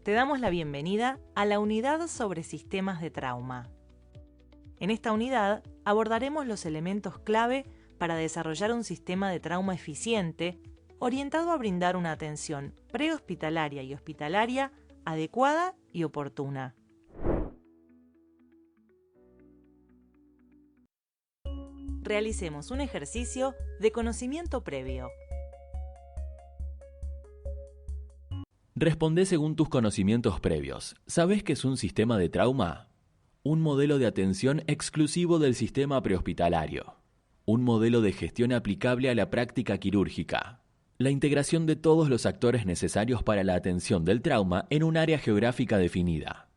Te damos la bienvenida a la unidad sobre sistemas de trauma. En esta unidad abordaremos los elementos clave para desarrollar un sistema de trauma eficiente, orientado a brindar una atención prehospitalaria y hospitalaria adecuada y oportuna. Realicemos un ejercicio de conocimiento previo. Responde según tus conocimientos previos. ¿Sabes qué es un sistema de trauma? Un modelo de atención exclusivo del sistema prehospitalario. Un modelo de gestión aplicable a la práctica quirúrgica. La integración de todos los actores necesarios para la atención del trauma en un área geográfica definida.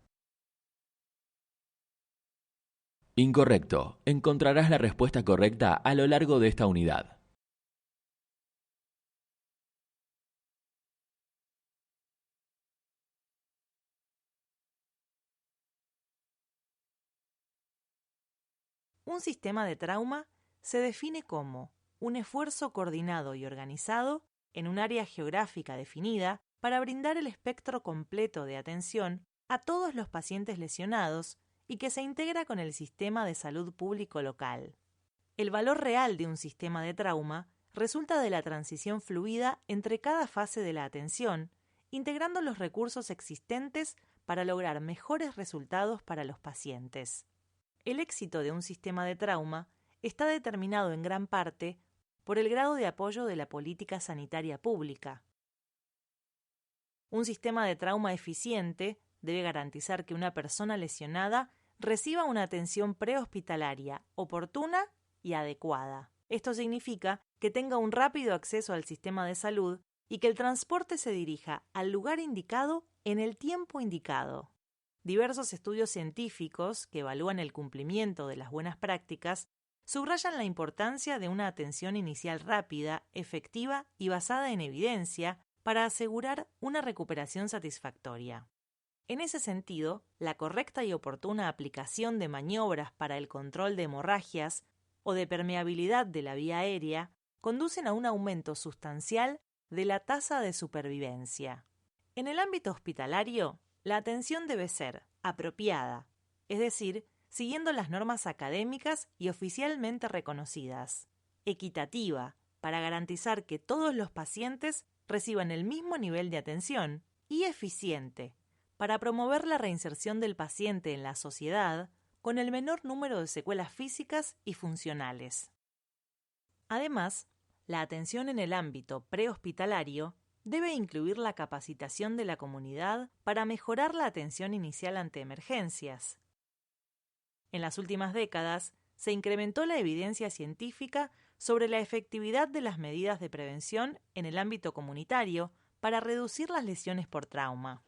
Incorrecto. Encontrarás la respuesta correcta a lo largo de esta unidad. Un sistema de trauma se define como un esfuerzo coordinado y organizado en un área geográfica definida para brindar el espectro completo de atención a todos los pacientes lesionados y que se integra con el sistema de salud público local. El valor real de un sistema de trauma resulta de la transición fluida entre cada fase de la atención, integrando los recursos existentes para lograr mejores resultados para los pacientes. El éxito de un sistema de trauma está determinado en gran parte por el grado de apoyo de la política sanitaria pública. Un sistema de trauma eficiente debe garantizar que una persona lesionada reciba una atención prehospitalaria oportuna y adecuada. Esto significa que tenga un rápido acceso al sistema de salud y que el transporte se dirija al lugar indicado en el tiempo indicado. Diversos estudios científicos que evalúan el cumplimiento de las buenas prácticas subrayan la importancia de una atención inicial rápida, efectiva y basada en evidencia para asegurar una recuperación satisfactoria. En ese sentido, la correcta y oportuna aplicación de maniobras para el control de hemorragias o de permeabilidad de la vía aérea conducen a un aumento sustancial de la tasa de supervivencia. En el ámbito hospitalario, la atención debe ser apropiada, es decir, siguiendo las normas académicas y oficialmente reconocidas, equitativa, para garantizar que todos los pacientes reciban el mismo nivel de atención, y eficiente, para promover la reinserción del paciente en la sociedad con el menor número de secuelas físicas y funcionales. Además, la atención en el ámbito prehospitalario debe incluir la capacitación de la comunidad para mejorar la atención inicial ante emergencias. En las últimas décadas, se incrementó la evidencia científica sobre la efectividad de las medidas de prevención en el ámbito comunitario para reducir las lesiones por trauma.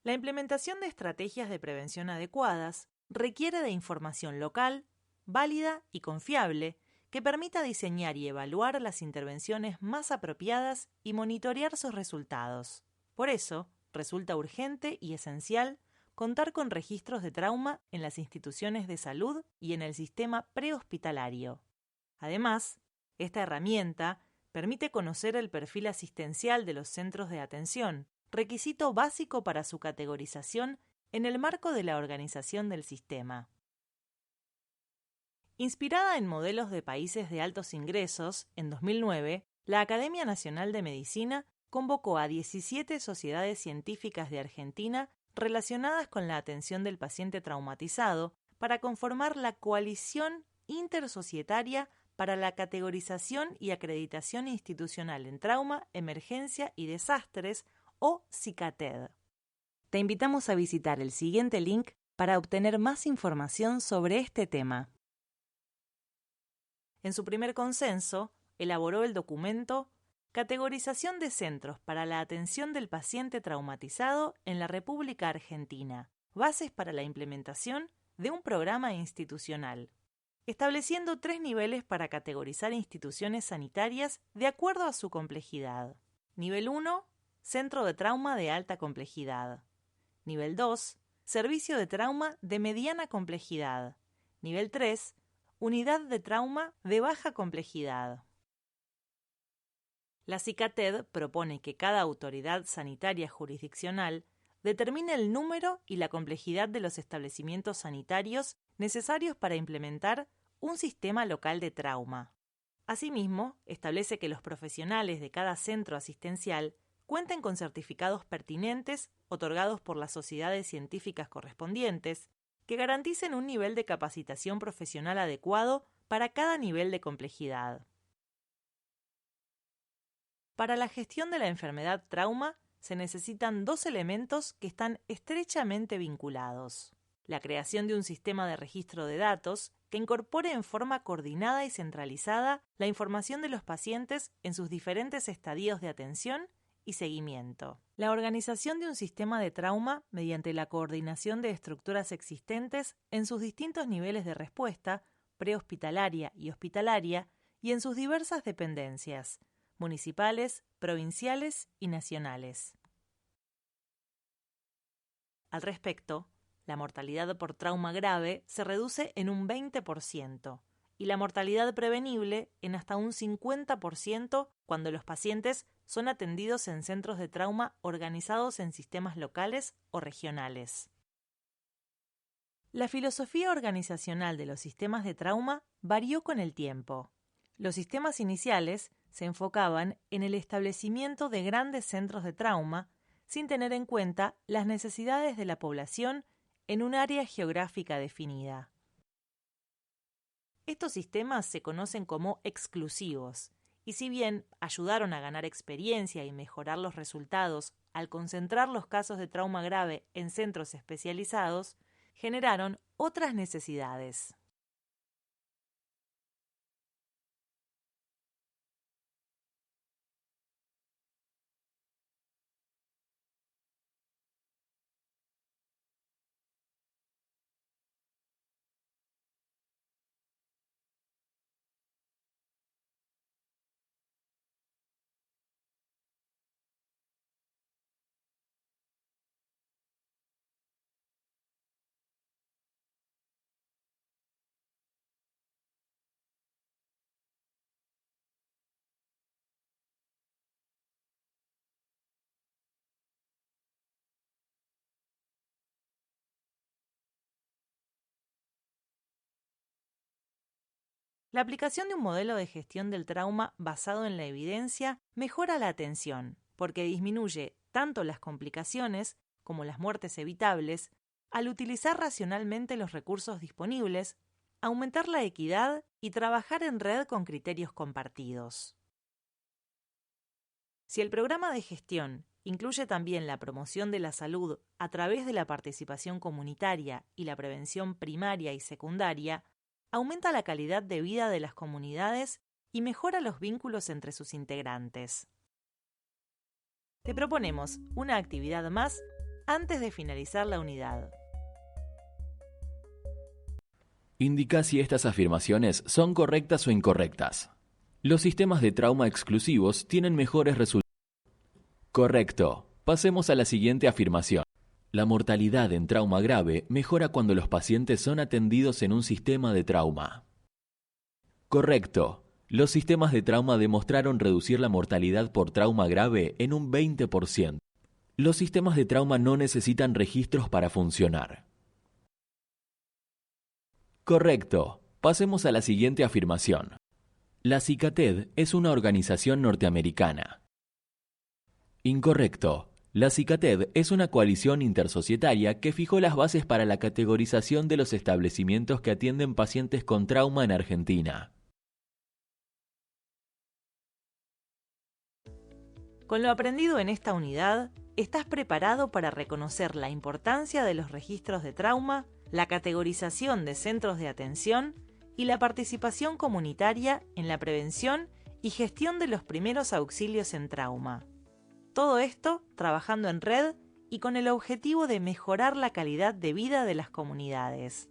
La implementación de estrategias de prevención adecuadas requiere de información local, válida y confiable, que permita diseñar y evaluar las intervenciones más apropiadas y monitorear sus resultados. Por eso, resulta urgente y esencial contar con registros de trauma en las instituciones de salud y en el sistema prehospitalario. Además, esta herramienta permite conocer el perfil asistencial de los centros de atención, requisito básico para su categorización en el marco de la organización del sistema. Inspirada en modelos de países de altos ingresos, en 2009, la Academia Nacional de Medicina convocó a 17 sociedades científicas de Argentina relacionadas con la atención del paciente traumatizado para conformar la Coalición Intersocietaria para la Categorización y Acreditación Institucional en Trauma, Emergencia y Desastres, o CICATED. Te invitamos a visitar el siguiente link para obtener más información sobre este tema. En su primer consenso, elaboró el documento Categorización de Centros para la Atención del Paciente Traumatizado en la República Argentina, bases para la implementación de un programa institucional, estableciendo 3 niveles para categorizar instituciones sanitarias de acuerdo a su complejidad. Nivel 1, Centro de Trauma de alta complejidad. Nivel 2, Servicio de Trauma de mediana complejidad. Nivel 3, Unidad de Trauma de baja complejidad. La CICATED propone que cada autoridad sanitaria jurisdiccional determine el número y la complejidad de los establecimientos sanitarios necesarios para implementar un sistema local de trauma. Asimismo, establece que los profesionales de cada centro asistencial cuenten con certificados pertinentes otorgados por las sociedades científicas correspondientes que garanticen un nivel de capacitación profesional adecuado para cada nivel de complejidad. Para la gestión de la enfermedad trauma se necesitan dos elementos que están estrechamente vinculados: la creación de un sistema de registro de datos que incorpore en forma coordinada y centralizada la información de los pacientes en sus diferentes estadios de atención y seguimiento. La organización de un sistema de trauma mediante la coordinación de estructuras existentes en sus distintos niveles de respuesta, prehospitalaria y hospitalaria, y en sus diversas dependencias, municipales, provinciales y nacionales. Al respecto, la mortalidad por trauma grave se reduce en un 20% y la mortalidad prevenible en hasta un 50% cuando los pacientes son atendidos en centros de trauma organizados en sistemas locales o regionales. La filosofía organizacional de los sistemas de trauma varió con el tiempo. Los sistemas iniciales se enfocaban en el establecimiento de grandes centros de trauma sin tener en cuenta las necesidades de la población en un área geográfica definida. Estos sistemas se conocen como exclusivos, y si bien ayudaron a ganar experiencia y mejorar los resultados al concentrar los casos de trauma grave en centros especializados, generaron otras necesidades. La aplicación de un modelo de gestión del trauma basado en la evidencia mejora la atención, porque disminuye tanto las complicaciones como las muertes evitables al utilizar racionalmente los recursos disponibles, aumentar la equidad y trabajar en red con criterios compartidos. Si el programa de gestión incluye también la promoción de la salud a través de la participación comunitaria y la prevención primaria y secundaria, aumenta la calidad de vida de las comunidades y mejora los vínculos entre sus integrantes. Te proponemos una actividad más antes de finalizar la unidad. Indica si estas afirmaciones son correctas o incorrectas. Los sistemas de trauma exclusivos tienen mejores resultados. Correcto. Pasemos a la siguiente afirmación. La mortalidad en trauma grave mejora cuando los pacientes son atendidos en un sistema de trauma. Correcto. Los sistemas de trauma demostraron reducir la mortalidad por trauma grave en un 20%. Los sistemas de trauma no necesitan registros para funcionar. Correcto. Pasemos a la siguiente afirmación. La CICATED es una organización norteamericana. Incorrecto. La CICATED es una coalición intersocietaria que fijó las bases para la categorización de los establecimientos que atienden pacientes con trauma en Argentina. Con lo aprendido en esta unidad, estás preparado para reconocer la importancia de los registros de trauma, la categorización de centros de atención y la participación comunitaria en la prevención y gestión de los primeros auxilios en trauma. Todo esto trabajando en red y con el objetivo de mejorar la calidad de vida de las comunidades.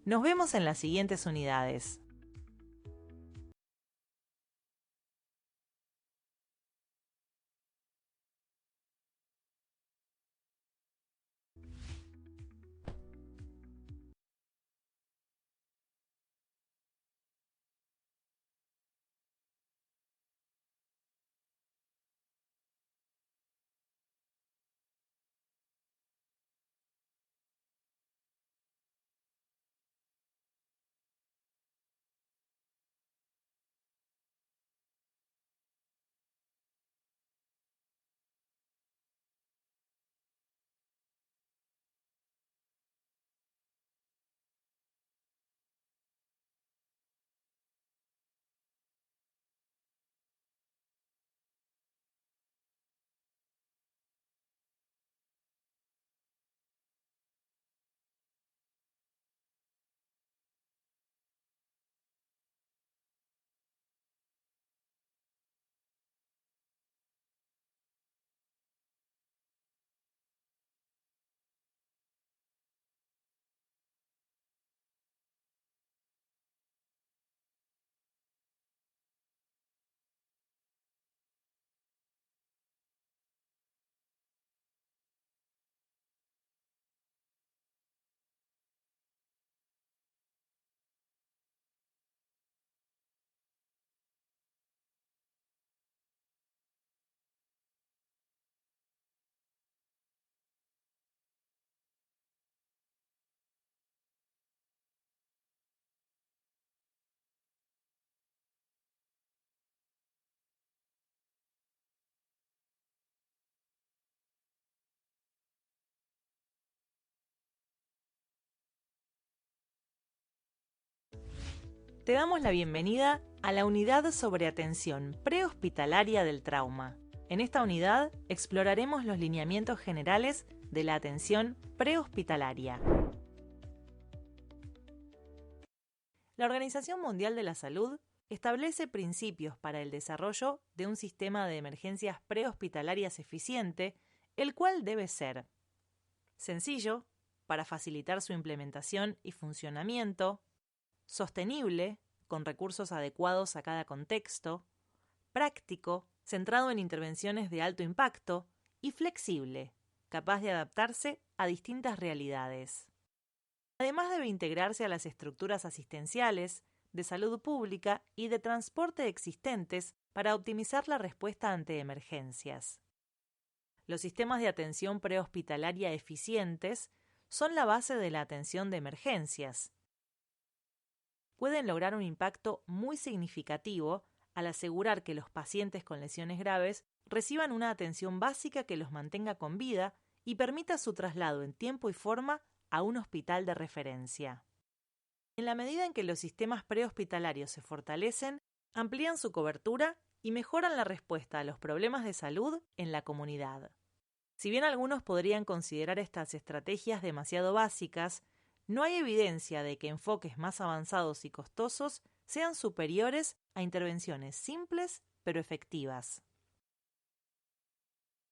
Nos vemos en las siguientes unidades. Te damos la bienvenida a la unidad sobre atención prehospitalaria del trauma. En esta unidad exploraremos los lineamientos generales de la atención prehospitalaria. La Organización Mundial de la Salud establece principios para el desarrollo de un sistema de emergencias prehospitalarias eficiente, el cual debe ser sencillo, para facilitar su implementación y funcionamiento, sostenible, con recursos adecuados a cada contexto, práctico, centrado en intervenciones de alto impacto, y flexible, capaz de adaptarse a distintas realidades. Además debe integrarse a las estructuras asistenciales, de salud pública y de transporte existentes para optimizar la respuesta ante emergencias. Los sistemas de atención prehospitalaria eficientes son la base de la atención de emergencias. Pueden lograr un impacto muy significativo al asegurar que los pacientes con lesiones graves reciban una atención básica que los mantenga con vida y permita su traslado en tiempo y forma a un hospital de referencia. En la medida en que los sistemas prehospitalarios se fortalecen, amplían su cobertura y mejoran la respuesta a los problemas de salud en la comunidad. Si bien algunos podrían considerar estas estrategias demasiado básicas, no hay evidencia de que enfoques más avanzados y costosos sean superiores a intervenciones simples pero efectivas.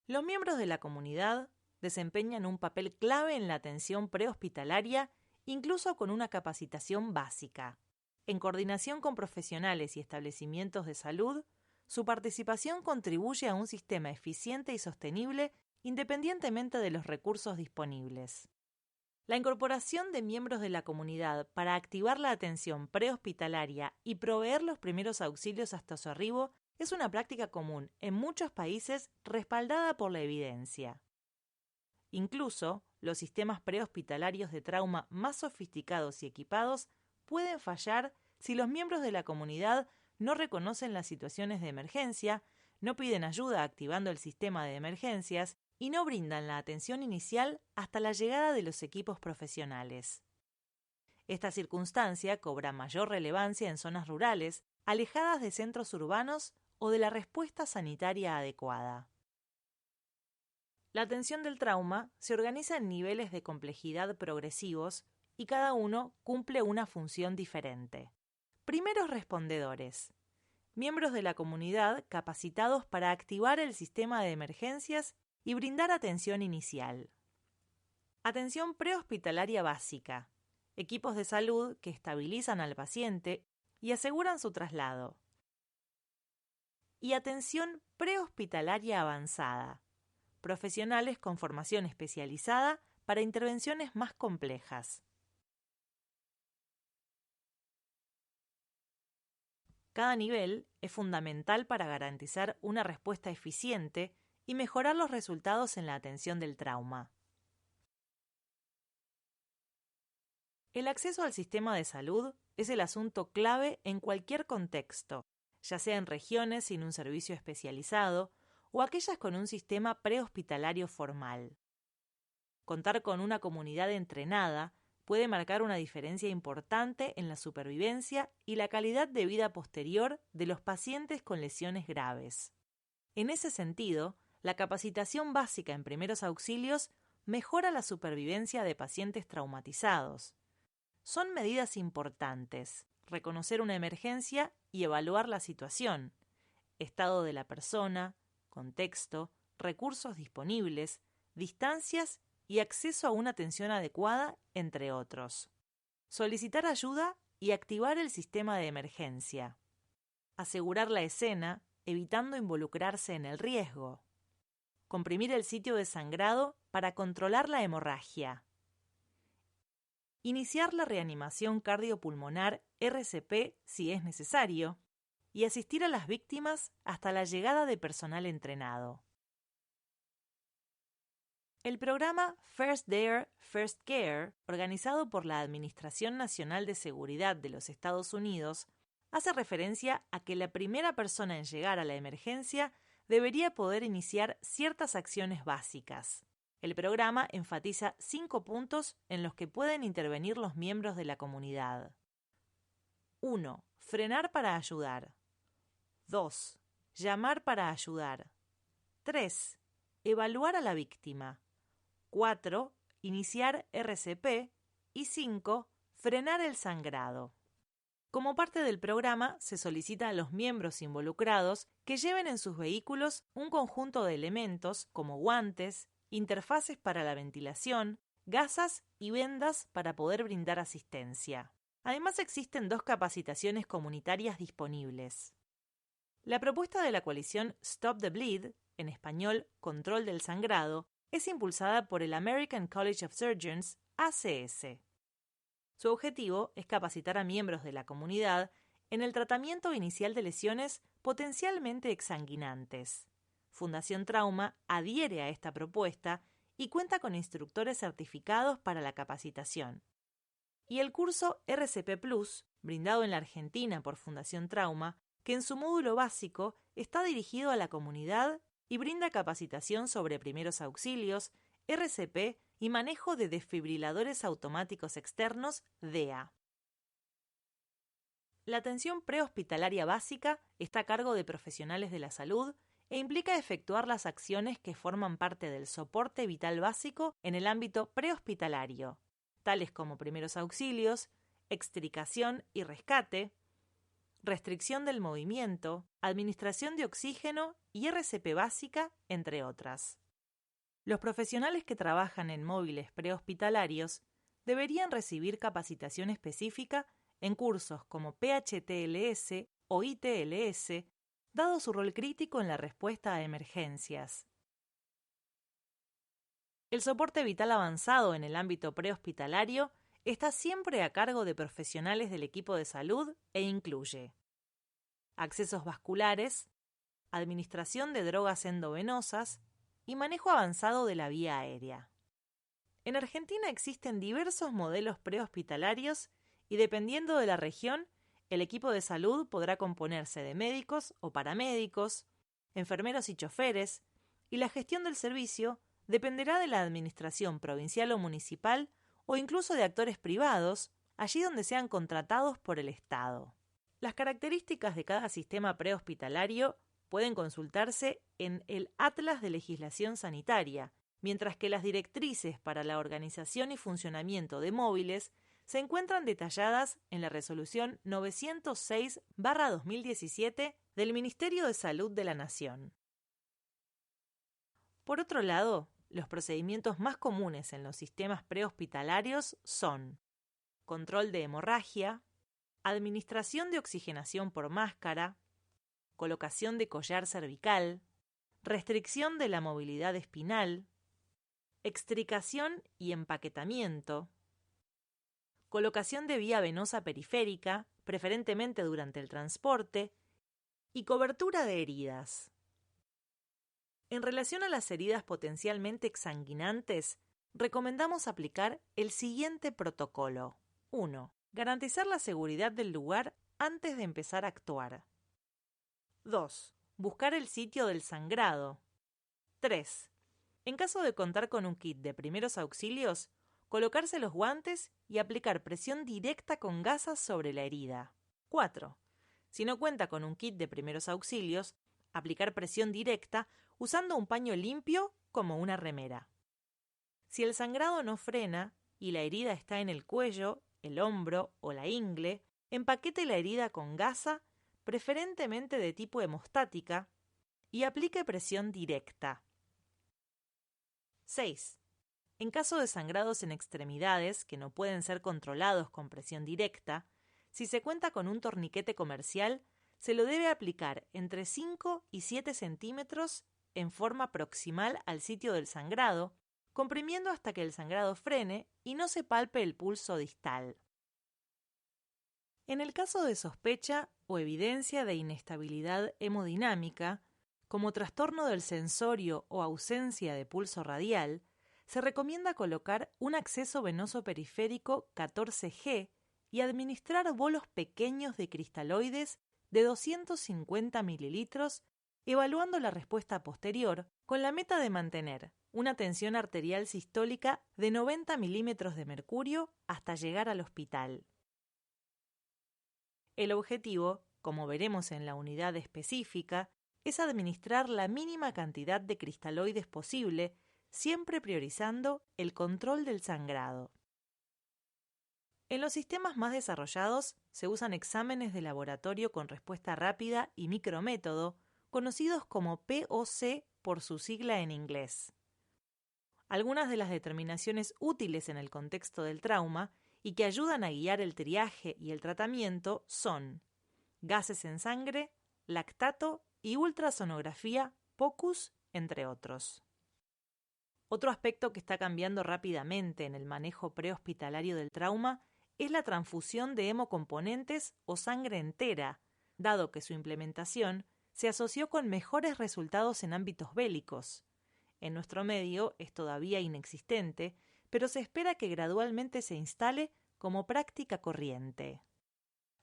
Los miembros de la comunidad desempeñan un papel clave en la atención prehospitalaria, incluso con una capacitación básica. En coordinación con profesionales y establecimientos de salud, su participación contribuye a un sistema eficiente y sostenible independientemente de los recursos disponibles. La incorporación de miembros de la comunidad para activar la atención prehospitalaria y proveer los primeros auxilios hasta su arribo es una práctica común en muchos países respaldada por la evidencia. Incluso, los sistemas prehospitalarios de trauma más sofisticados y equipados pueden fallar si los miembros de la comunidad no reconocen las situaciones de emergencia, no piden ayuda activando el sistema de emergencias y no brindan la atención inicial hasta la llegada de los equipos profesionales. Esta circunstancia cobra mayor relevancia en zonas rurales, alejadas de centros urbanos o de la respuesta sanitaria adecuada. La atención del trauma se organiza en niveles de complejidad progresivos y cada uno cumple una función diferente. Primeros respondedores: miembros de la comunidad capacitados para activar el sistema de emergencias y brindar atención inicial. Atención prehospitalaria básica: equipos de salud que estabilizan al paciente y aseguran su traslado. Y atención prehospitalaria avanzada: profesionales con formación especializada para intervenciones más complejas. Cada nivel es fundamental para garantizar una respuesta eficiente y mejorar los resultados en la atención del trauma. El acceso al sistema de salud es el asunto clave en cualquier contexto, ya sea en regiones sin un servicio especializado o aquellas con un sistema prehospitalario formal. Contar con una comunidad entrenada puede marcar una diferencia importante en la supervivencia y la calidad de vida posterior de los pacientes con lesiones graves. En ese sentido, la capacitación básica en primeros auxilios mejora la supervivencia de pacientes traumatizados. Son medidas importantes: reconocer una emergencia y evaluar la situación, estado de la persona, contexto, recursos disponibles, distancias y acceso a una atención adecuada, entre otros. Solicitar ayuda y activar el sistema de emergencia. Asegurar la escena, evitando involucrarse en el riesgo. Comprimir el sitio de sangrado para controlar la hemorragia. Iniciar la reanimación cardiopulmonar RCP si es necesario y asistir a las víctimas hasta la llegada de personal entrenado. El programa First There, First Care, organizado por la Administración Nacional de Seguridad de los Estados Unidos, hace referencia a que la primera persona en llegar a la emergencia debería poder iniciar ciertas acciones básicas. El programa enfatiza 5 puntos en los que pueden intervenir los miembros de la comunidad. 1. Frenar para ayudar. 2. Llamar para ayudar. 3. Evaluar a la víctima. 4. Iniciar RCP. Y 5. Frenar el sangrado. Como parte del programa, se solicita a los miembros involucrados que lleven en sus vehículos un conjunto de elementos como guantes, interfaces para la ventilación, gasas y vendas para poder brindar asistencia. Además, existen 2 capacitaciones comunitarias disponibles. La propuesta de la coalición Stop the Bleed, en español Control del Sangrado, es impulsada por el American College of Surgeons, ACS. Su objetivo es capacitar a miembros de la comunidad en el tratamiento inicial de lesiones potencialmente exsanguinantes. Fundación Trauma adhiere a esta propuesta y cuenta con instructores certificados para la capacitación. Y el curso RCP Plus, brindado en la Argentina por Fundación Trauma, que en su módulo básico está dirigido a la comunidad y brinda capacitación sobre primeros auxilios, RCP y manejo de desfibriladores automáticos externos, DEA. La atención prehospitalaria básica está a cargo de profesionales de la salud e implica efectuar las acciones que forman parte del soporte vital básico en el ámbito prehospitalario, tales como primeros auxilios, extricación y rescate, restricción del movimiento, administración de oxígeno y RCP básica, entre otras. Los profesionales que trabajan en móviles prehospitalarios deberían recibir capacitación específica en cursos como PHTLS o ITLS, dado su rol crítico en la respuesta a emergencias. El soporte vital avanzado en el ámbito prehospitalario está siempre a cargo de profesionales del equipo de salud e incluye accesos vasculares, administración de drogas endovenosas y manejo avanzado de la vía aérea. En Argentina existen diversos modelos prehospitalarios y dependiendo de la región, el equipo de salud podrá componerse de médicos o paramédicos, enfermeros y choferes, y la gestión del servicio dependerá de la administración provincial o municipal o incluso de actores privados, allí donde sean contratados por el Estado. Las características de cada sistema prehospitalario pueden consultarse en el Atlas de Legislación Sanitaria, mientras que las directrices para la organización y funcionamiento de móviles se encuentran detalladas en la Resolución 906/2017 del Ministerio de Salud de la Nación. Por otro lado, los procedimientos más comunes en los sistemas prehospitalarios son control de hemorragia, administración de oxigenación por máscara, colocación de collar cervical, restricción de la movilidad espinal, extricación y empaquetamiento, colocación de vía venosa periférica, preferentemente durante el transporte, y cobertura de heridas. En relación a las heridas potencialmente exsanguinantes, recomendamos aplicar el siguiente protocolo. 1. Garantizar la seguridad del lugar antes de empezar a actuar. 2. Buscar el sitio del sangrado. 3. En caso de contar con un kit de primeros auxilios, colocarse los guantes y aplicar presión directa con gasas sobre la herida. 4. Si no cuenta con un kit de primeros auxilios, aplicar presión directa usando un paño limpio como una remera. Si el sangrado no frena y la herida está en el cuello, el hombro o la ingle, empaquete la herida con gasa, preferentemente de tipo hemostática, y aplique presión directa. 6. En caso de sangrados en extremidades que no pueden ser controlados con presión directa, si se cuenta con un torniquete comercial, se lo debe aplicar entre 5 y 7 centímetros en forma proximal al sitio del sangrado, comprimiendo hasta que el sangrado frene y no se palpe el pulso distal. En el caso de sospecha o evidencia de inestabilidad hemodinámica, como trastorno del sensorio o ausencia de pulso radial, se recomienda colocar un acceso venoso periférico 14G y administrar bolos pequeños de cristaloides de 250 mililitros, evaluando la respuesta posterior con la meta de mantener una tensión arterial sistólica de 90 milímetros de mercurio hasta llegar al hospital. El objetivo, como veremos en la unidad específica, es administrar la mínima cantidad de cristaloides posible, siempre priorizando el control del sangrado. En los sistemas más desarrollados se usan exámenes de laboratorio con respuesta rápida y micrométodo, conocidos como POC por su sigla en inglés. Algunas de las determinaciones útiles en el contexto del trauma y que ayudan a guiar el triaje y el tratamiento son gases en sangre, lactato y ultrasonografía POCUS, entre otros. Otro aspecto que está cambiando rápidamente en el manejo prehospitalario del trauma es la transfusión de hemocomponentes o sangre entera, dado que su implementación se asoció con mejores resultados en ámbitos bélicos. En nuestro medio es todavía inexistente, pero se espera que gradualmente se instale como práctica corriente.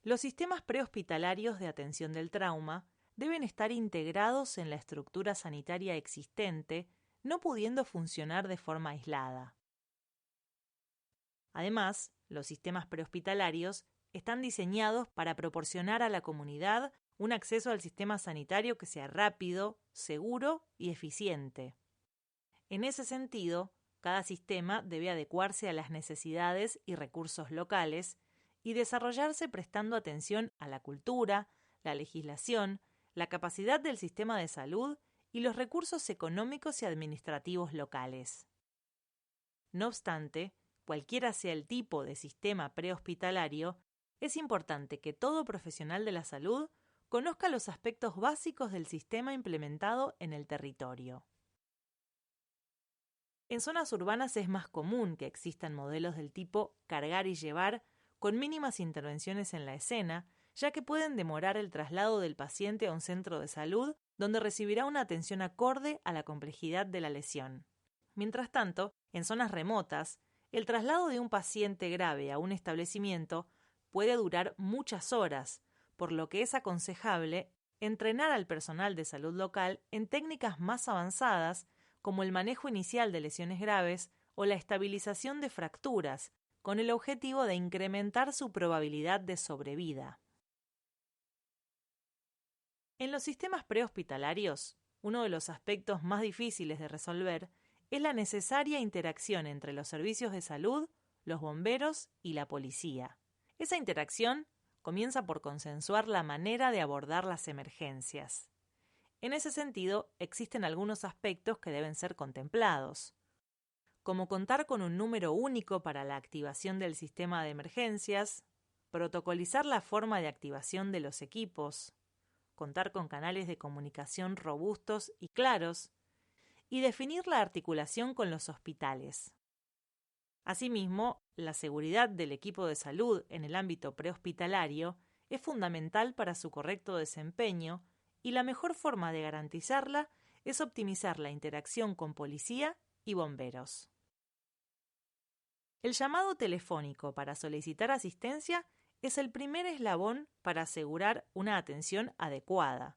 Los sistemas prehospitalarios de atención del trauma deben estar integrados en la estructura sanitaria existente, no pudiendo funcionar de forma aislada. Además, los sistemas prehospitalarios están diseñados para proporcionar a la comunidad un acceso al sistema sanitario que sea rápido, seguro y eficiente. En ese sentido, cada sistema debe adecuarse a las necesidades y recursos locales y desarrollarse prestando atención a la cultura, la legislación, la capacidad del sistema de salud y los recursos económicos y administrativos locales. No obstante, cualquiera sea el tipo de sistema prehospitalario, es importante que todo profesional de la salud conozca los aspectos básicos del sistema implementado en el territorio. En zonas urbanas es más común que existan modelos del tipo cargar y llevar con mínimas intervenciones en la escena, ya que pueden demorar el traslado del paciente a un centro de salud donde recibirá una atención acorde a la complejidad de la lesión. Mientras tanto, en zonas remotas, el traslado de un paciente grave a un establecimiento puede durar muchas horas, por lo que es aconsejable entrenar al personal de salud local en técnicas más avanzadas como el manejo inicial de lesiones graves o la estabilización de fracturas, con el objetivo de incrementar su probabilidad de sobrevida. En los sistemas prehospitalarios, uno de los aspectos más difíciles de resolver es la necesaria interacción entre los servicios de salud, los bomberos y la policía. Esa interacción comienza por consensuar la manera de abordar las emergencias. En ese sentido, existen algunos aspectos que deben ser contemplados, como contar con un número único para la activación del sistema de emergencias, protocolizar la forma de activación de los equipos, contar con canales de comunicación robustos y claros, y definir la articulación con los hospitales. Asimismo, la seguridad del equipo de salud en el ámbito prehospitalario es fundamental para su correcto desempeño y la mejor forma de garantizarla es optimizar la interacción con policía y bomberos. El llamado telefónico para solicitar asistencia es el primer eslabón para asegurar una atención adecuada.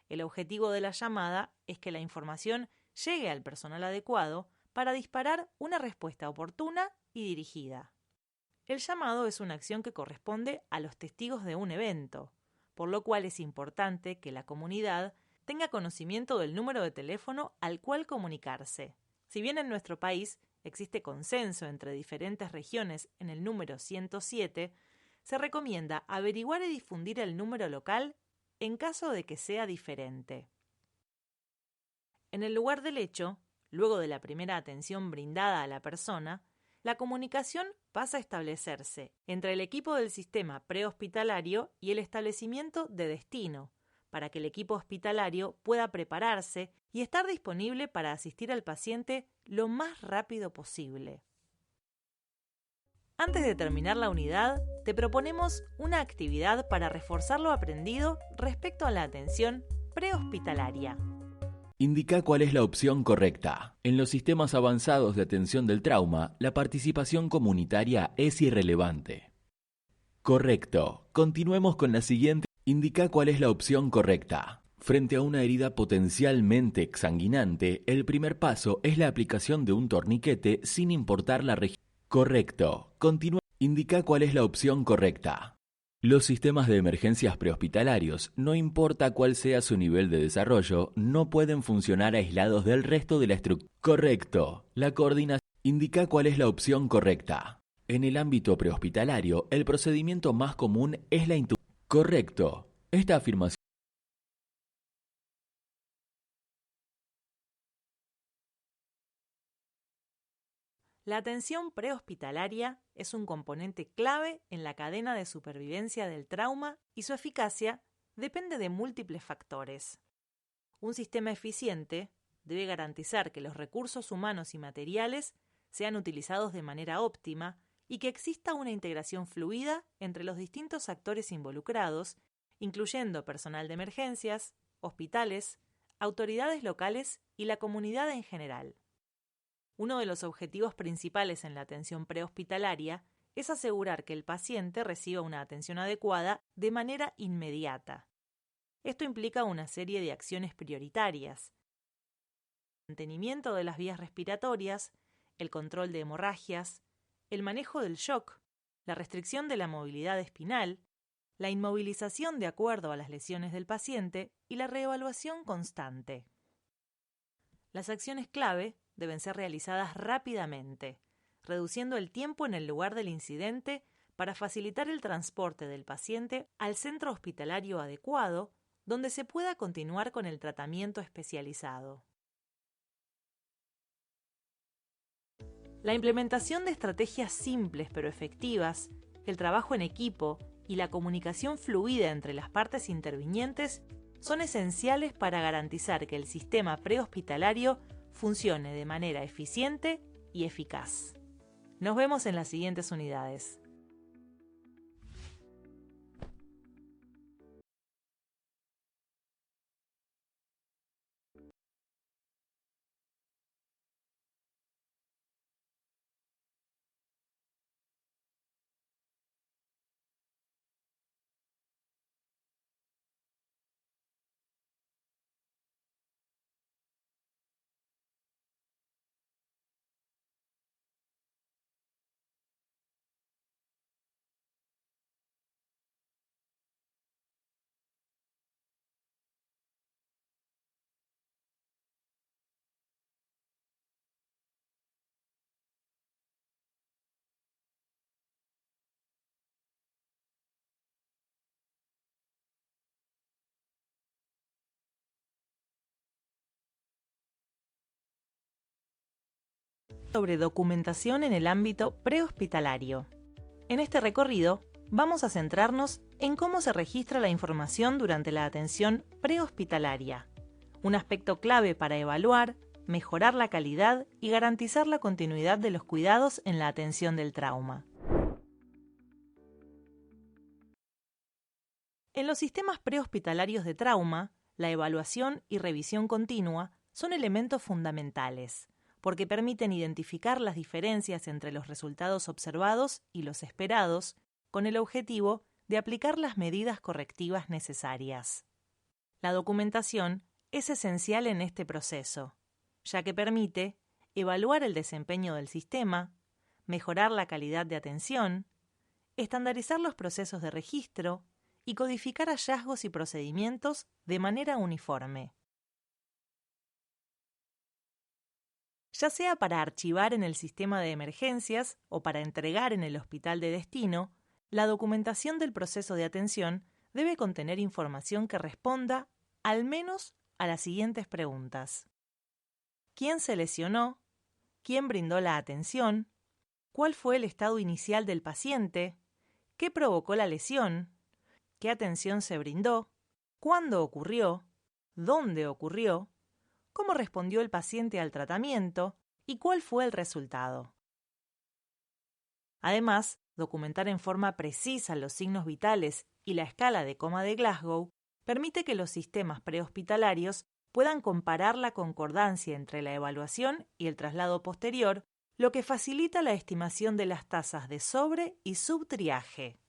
El objetivo de la llamada es que la información llegue al personal adecuado para disparar una respuesta oportuna y dirigida. El llamado es una acción que corresponde a los testigos de un evento, por lo cual es importante que la comunidad tenga conocimiento del número de teléfono al cual comunicarse. Si bien en nuestro país existe consenso entre diferentes regiones en el número 107, se recomienda averiguar y difundir el número local en caso de que sea diferente. En el lugar del hecho, luego de la primera atención brindada a la persona, la comunicación pasa a establecerse entre el equipo del sistema prehospitalario y el establecimiento de destino, para que el equipo hospitalario pueda prepararse y estar disponible para asistir al paciente lo más rápido posible. Antes de terminar la unidad, te proponemos una actividad para reforzar lo aprendido respecto a la atención prehospitalaria. Indica cuál es la opción correcta. En los sistemas avanzados de atención del trauma, la participación comunitaria es irrelevante. Correcto. Continuemos con la siguiente. Indica cuál es la opción correcta. Frente a una herida potencialmente exsanguinante, el primer paso es la aplicación de un torniquete sin importar la región. Correcto. Indica cuál es la opción correcta. Los sistemas de emergencias prehospitalarios, no importa cuál sea su nivel de desarrollo, no pueden funcionar aislados del resto de la estructura. Correcto. La coordinación indica cuál es la opción correcta. En el ámbito prehospitalario, el procedimiento más común es la intubación. Correcto. Esta afirmación. La atención prehospitalaria es un componente clave en la cadena de supervivencia del trauma y su eficacia depende de múltiples factores. Un sistema eficiente debe garantizar que los recursos humanos y materiales sean utilizados de manera óptima y que exista una integración fluida entre los distintos actores involucrados, incluyendo personal de emergencias, hospitales, autoridades locales y la comunidad en general. Uno de los objetivos principales en la atención prehospitalaria es asegurar que el paciente reciba una atención adecuada de manera inmediata. Esto implica una serie de acciones prioritarias: el mantenimiento de las vías respiratorias, el control de hemorragias, el manejo del shock, la restricción de la movilidad espinal, la inmovilización de acuerdo a las lesiones del paciente y la reevaluación constante. Las acciones clave deben ser realizadas rápidamente, reduciendo el tiempo en el lugar del incidente para facilitar el transporte del paciente al centro hospitalario adecuado, donde se pueda continuar con el tratamiento especializado. La implementación de estrategias simples pero efectivas, el trabajo en equipo y la comunicación fluida entre las partes intervinientes son esenciales para garantizar que el sistema prehospitalario funcione de manera eficiente y eficaz. Nos vemos en las siguientes unidades. Sobre documentación en el ámbito prehospitalario. En este recorrido vamos a centrarnos en cómo se registra la información durante la atención prehospitalaria, un aspecto clave para evaluar, mejorar la calidad y garantizar la continuidad de los cuidados en la atención del trauma. En los sistemas prehospitalarios de trauma, la evaluación y revisión continua son elementos fundamentales, porque permiten identificar las diferencias entre los resultados observados y los esperados, con el objetivo de aplicar las medidas correctivas necesarias. La documentación es esencial en este proceso, ya que permite evaluar el desempeño del sistema, mejorar la calidad de atención, estandarizar los procesos de registro y codificar hallazgos y procedimientos de manera uniforme. Ya sea para archivar en el sistema de emergencias o para entregar en el hospital de destino, la documentación del proceso de atención debe contener información que responda al menos a las siguientes preguntas: ¿quién se lesionó? ¿Quién brindó la atención? ¿Cuál fue el estado inicial del paciente? ¿Qué provocó la lesión? ¿Qué atención se brindó? ¿Cuándo ocurrió? ¿Dónde ocurrió? ¿Cómo respondió el paciente al tratamiento? ¿Y cuál fue el resultado? Además, documentar en forma precisa los signos vitales y la escala de coma de Glasgow permite que los sistemas prehospitalarios puedan comparar la concordancia entre la evaluación y el traslado posterior, lo que facilita la estimación de las tasas de sobre- y subtriaje.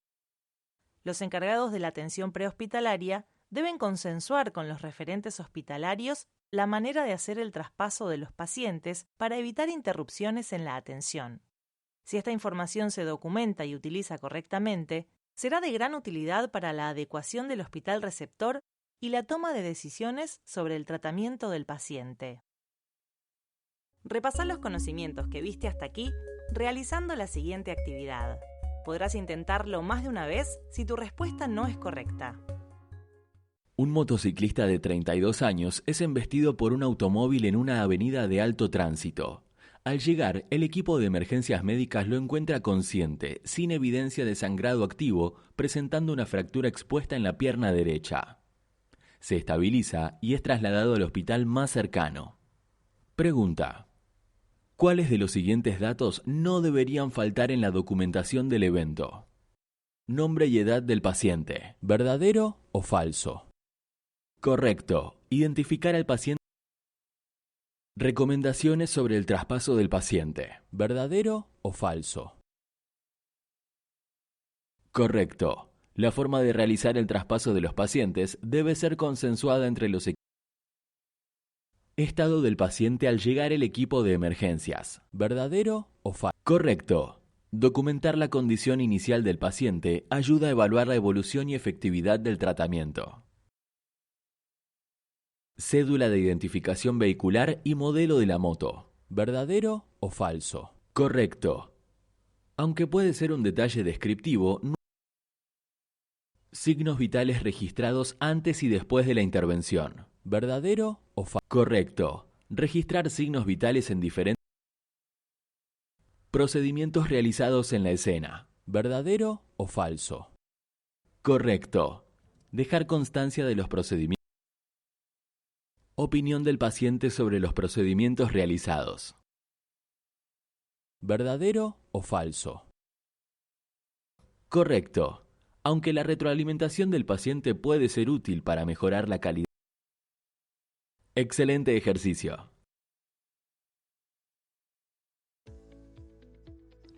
Los encargados de la atención prehospitalaria deben consensuar con los referentes hospitalarios la manera de hacer el traspaso de los pacientes para evitar interrupciones en la atención. Si esta información se documenta y utiliza correctamente, Será de gran utilidad para la adecuación del hospital receptor y la toma de decisiones sobre el tratamiento del paciente. Repasá los conocimientos que viste hasta aquí realizando la siguiente actividad. Podrás intentarlo más de una vez si tu respuesta no es correcta. Un motociclista de 32 años es embestido por un automóvil en una avenida de alto tránsito. Al llegar, el equipo de emergencias médicas lo encuentra consciente, sin evidencia de sangrado activo, presentando una fractura expuesta en la pierna derecha. Se estabiliza y es trasladado al hospital más cercano. Pregunta: ¿cuáles de los siguientes datos no deberían faltar en la documentación del evento? Nombre y edad del paciente, ¿verdadero o falso? Correcto. Identificar al paciente. Recomendaciones sobre el traspaso del paciente, ¿verdadero o falso? Correcto. La forma de realizar el traspaso de los pacientes debe ser consensuada entre los equipos. Estado del paciente al llegar el equipo de emergencias, ¿verdadero o falso? Correcto. Documentar la condición inicial del paciente ayuda a evaluar la evolución y efectividad del tratamiento. Cédula de identificación vehicular y modelo de la moto, ¿verdadero o falso? Correcto. Aunque puede ser un detalle descriptivo, signos vitales registrados antes y después de la intervención, ¿verdadero o falso? Correcto. Registrar signos vitales en diferentes procedimientos realizados en la escena, ¿verdadero o falso? Correcto. Dejar constancia de los procedimientos. Opinión del paciente sobre los procedimientos realizados, ¿verdadero o falso? Correcto. Aunque la retroalimentación del paciente puede ser útil para mejorar la calidad. Excelente ejercicio.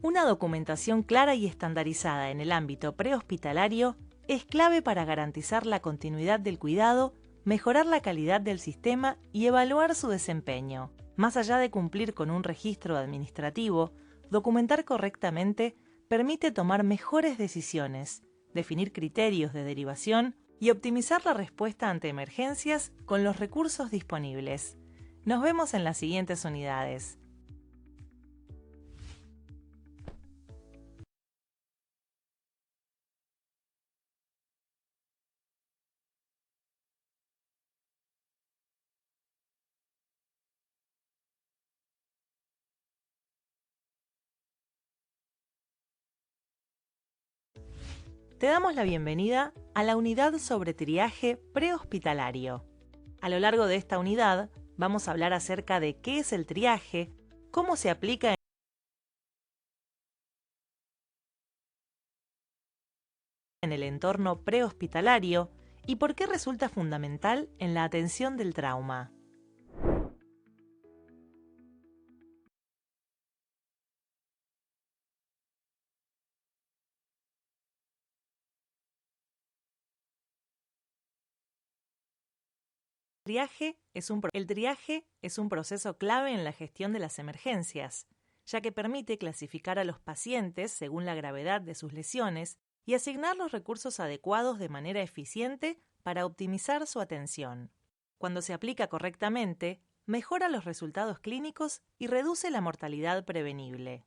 Una documentación clara y estandarizada en el ámbito prehospitalario es clave para garantizar la continuidad del cuidado, mejorar la calidad del sistema y evaluar su desempeño. Más allá de cumplir con un registro administrativo, documentar correctamente permite tomar mejores decisiones, definir criterios de derivación y optimizar la respuesta ante emergencias con los recursos disponibles. Nos vemos en las siguientes unidades. Te damos la bienvenida a la unidad sobre triaje prehospitalario. A lo largo de esta unidad vamos a hablar acerca de qué es el triaje, cómo se aplica en el entorno prehospitalario y por qué resulta fundamental en la atención del trauma. El triaje es un proceso clave en la gestión de las emergencias, ya que permite clasificar a los pacientes según la gravedad de sus lesiones y asignar los recursos adecuados de manera eficiente para optimizar su atención. Cuando se aplica correctamente, mejora los resultados clínicos y reduce la mortalidad prevenible.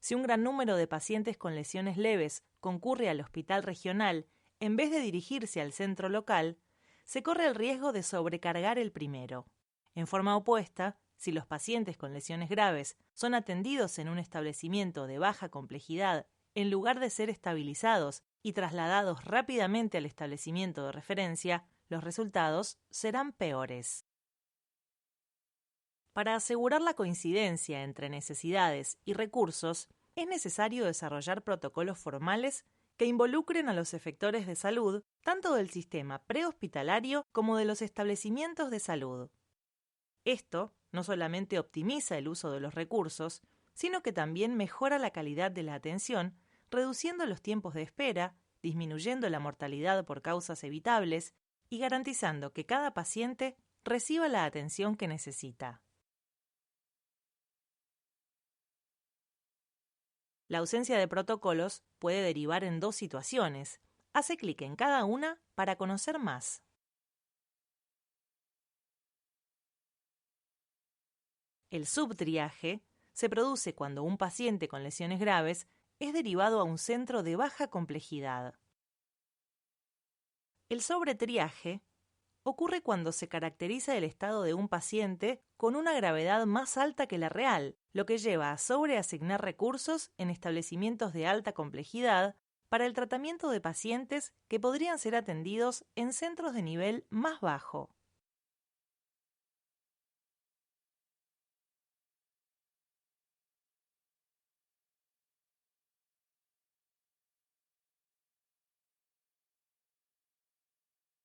Si un gran número de pacientes con lesiones leves concurre al hospital regional en vez de dirigirse al centro local, se corre el riesgo de sobrecargar el primero. En forma opuesta, si los pacientes con lesiones graves son atendidos en un establecimiento de baja complejidad en lugar de ser estabilizados y trasladados rápidamente al establecimiento de referencia, los resultados serán peores. Para asegurar la coincidencia entre necesidades y recursos, es necesario desarrollar protocolos formales que involucren a los efectores de salud, tanto del sistema prehospitalario como de los establecimientos de salud. Esto no solamente optimiza el uso de los recursos, sino que también mejora la calidad de la atención, reduciendo los tiempos de espera, disminuyendo la mortalidad por causas evitables y garantizando que cada paciente reciba la atención que necesita. La ausencia de protocolos puede derivar en 2 situaciones. Hace clic en cada una para conocer más. El subtriaje se produce cuando un paciente con lesiones graves es derivado a un centro de baja complejidad. El sobretriaje ocurre cuando se caracteriza el estado de un paciente con una gravedad más alta que la real, lo que lleva a sobreasignar recursos en establecimientos de alta complejidad para el tratamiento de pacientes que podrían ser atendidos en centros de nivel más bajo.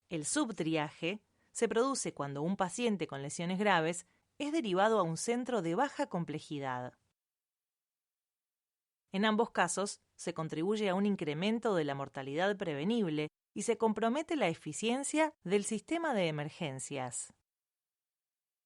El subtriaje se produce cuando un paciente con lesiones graves es derivado a un centro de baja complejidad. En ambos casos, se contribuye a un incremento de la mortalidad prevenible y se compromete la eficiencia del sistema de emergencias.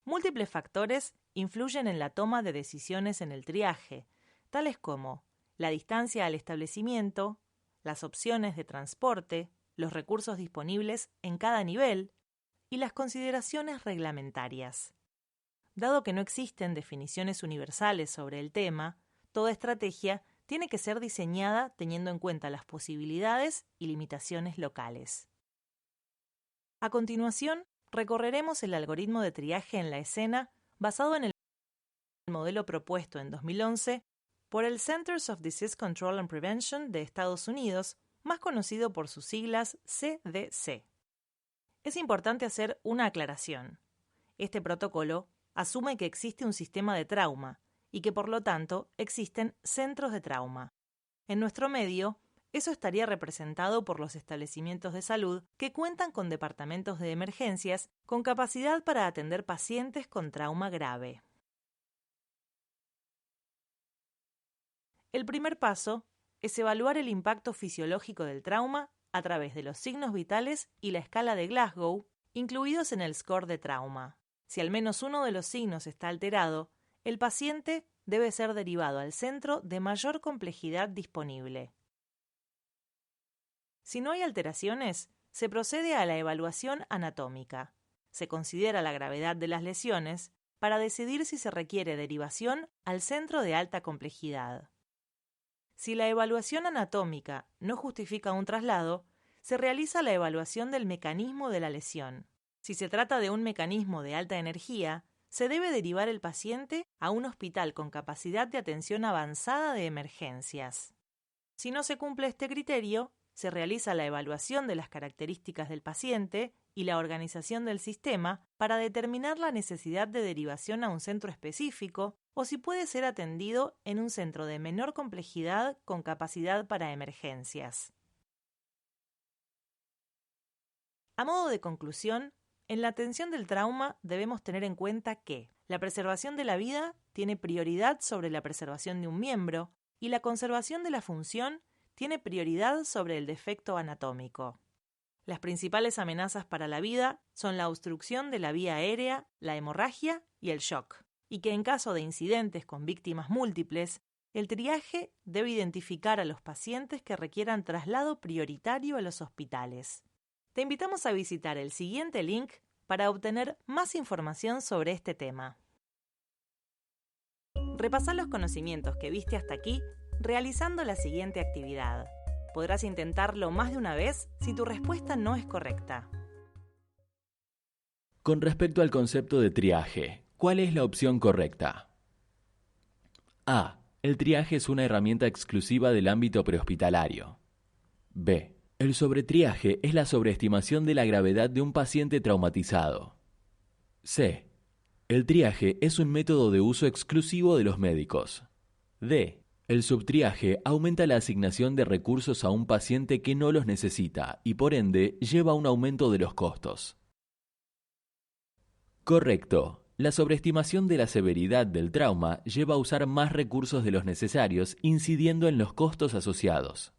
Múltiples factores influyen en la toma de decisiones en el triaje, tales como la distancia al establecimiento, las opciones de transporte, los recursos disponibles en cada nivel y las consideraciones reglamentarias. Dado que no existen definiciones universales sobre el tema, toda estrategia tiene que ser diseñada teniendo en cuenta las posibilidades y limitaciones locales. A continuación, recorreremos el algoritmo de triaje en la escena basado en el modelo propuesto en 2011 por el Centers of Disease Control and Prevention de Estados Unidos, más conocido por sus siglas CDC. Es importante hacer una aclaración. Este protocolo asume que existe un sistema de trauma y que por lo tanto existen centros de trauma. En nuestro medio, eso estaría representado por los establecimientos de salud que cuentan con departamentos de emergencias con capacidad para atender pacientes con trauma grave. El primer paso es evaluar el impacto fisiológico del trauma a través de los signos vitales y la escala de Glasgow, incluidos en el score de trauma. Si al menos uno de los signos está alterado, el paciente debe ser derivado al centro de mayor complejidad disponible. Si no hay alteraciones, se procede a la evaluación anatómica. Se considera la gravedad de las lesiones para decidir si se requiere derivación al centro de alta complejidad. Si la evaluación anatómica no justifica un traslado, se realiza la evaluación del mecanismo de la lesión. Si se trata de un mecanismo de alta energía, se debe derivar el paciente a un hospital con capacidad de atención avanzada de emergencias. Si no se cumple este criterio, se realiza la evaluación de las características del paciente y la organización del sistema para determinar la necesidad de derivación a un centro específico o si puede ser atendido en un centro de menor complejidad con capacidad para emergencias. A modo de conclusión, en la atención del trauma debemos tener en cuenta que la preservación de la vida tiene prioridad sobre la preservación de un miembro y la conservación de la función tiene prioridad sobre el defecto anatómico. Las principales amenazas para la vida son la obstrucción de la vía aérea, la hemorragia y el shock, y que en caso de incidentes con víctimas múltiples, el triaje debe identificar a los pacientes que requieran traslado prioritario a los hospitales. Te invitamos a visitar el siguiente link para obtener más información sobre este tema. Repasá los conocimientos que viste hasta aquí realizando la siguiente actividad. Podrás intentarlo más de una vez si tu respuesta no es correcta. Con respecto al concepto de triaje, ¿cuál es la opción correcta? A. El triaje es una herramienta exclusiva del ámbito prehospitalario. B. El sobretriaje es la sobreestimación de la gravedad de un paciente traumatizado. C. El triaje es un método de uso exclusivo de los médicos. D. El subtriaje aumenta la asignación de recursos a un paciente que no los necesita y por ende lleva a un aumento de los costos. Correcto. La sobreestimación de la severidad del trauma lleva a usar más recursos de los necesarios, incidiendo en los costos asociados.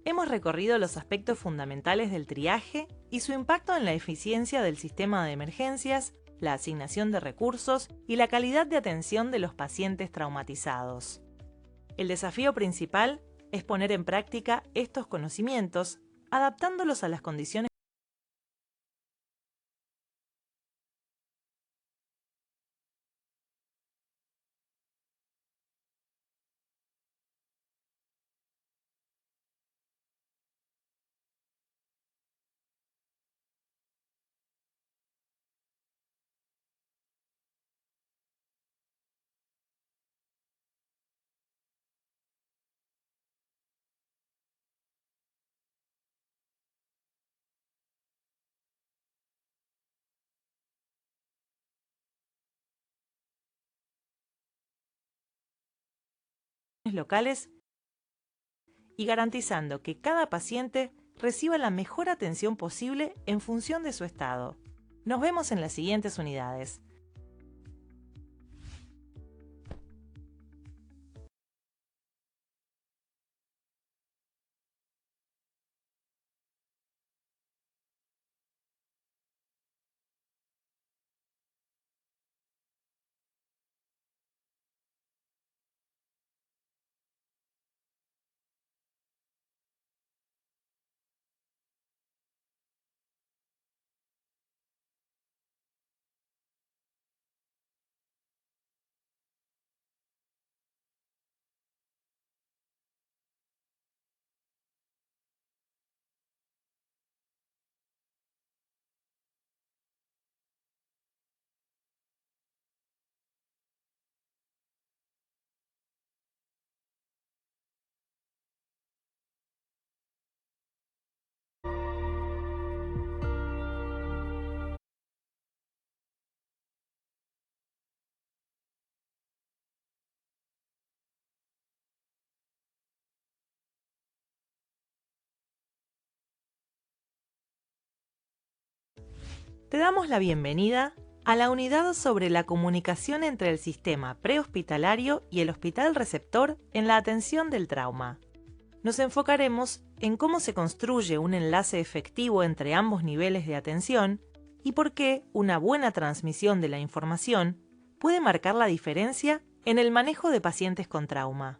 Hemos recorrido los aspectos fundamentales del triaje y su impacto en la eficiencia del sistema de emergencias, la asignación de recursos y la calidad de atención de los pacientes traumatizados. El desafío principal es poner en práctica estos conocimientos, adaptándolos a las condiciones locales y garantizando que cada paciente reciba la mejor atención posible en función de su estado. Nos vemos en las siguientes unidades. Te damos la bienvenida a la unidad sobre la comunicación entre el sistema prehospitalario y el hospital receptor en la atención del trauma. Nos enfocaremos en cómo se construye un enlace efectivo entre ambos niveles de atención y por qué una buena transmisión de la información puede marcar la diferencia en el manejo de pacientes con trauma.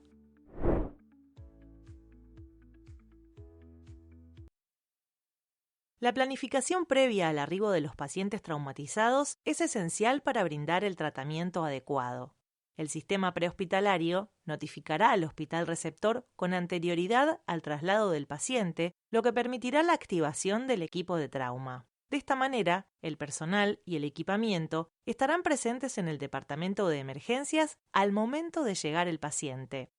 La planificación previa al arribo de los pacientes traumatizados es esencial para brindar el tratamiento adecuado. El sistema prehospitalario notificará al hospital receptor con anterioridad al traslado del paciente, lo que permitirá la activación del equipo de trauma. De esta manera, el personal y el equipamiento estarán presentes en el departamento de emergencias al momento de llegar el paciente.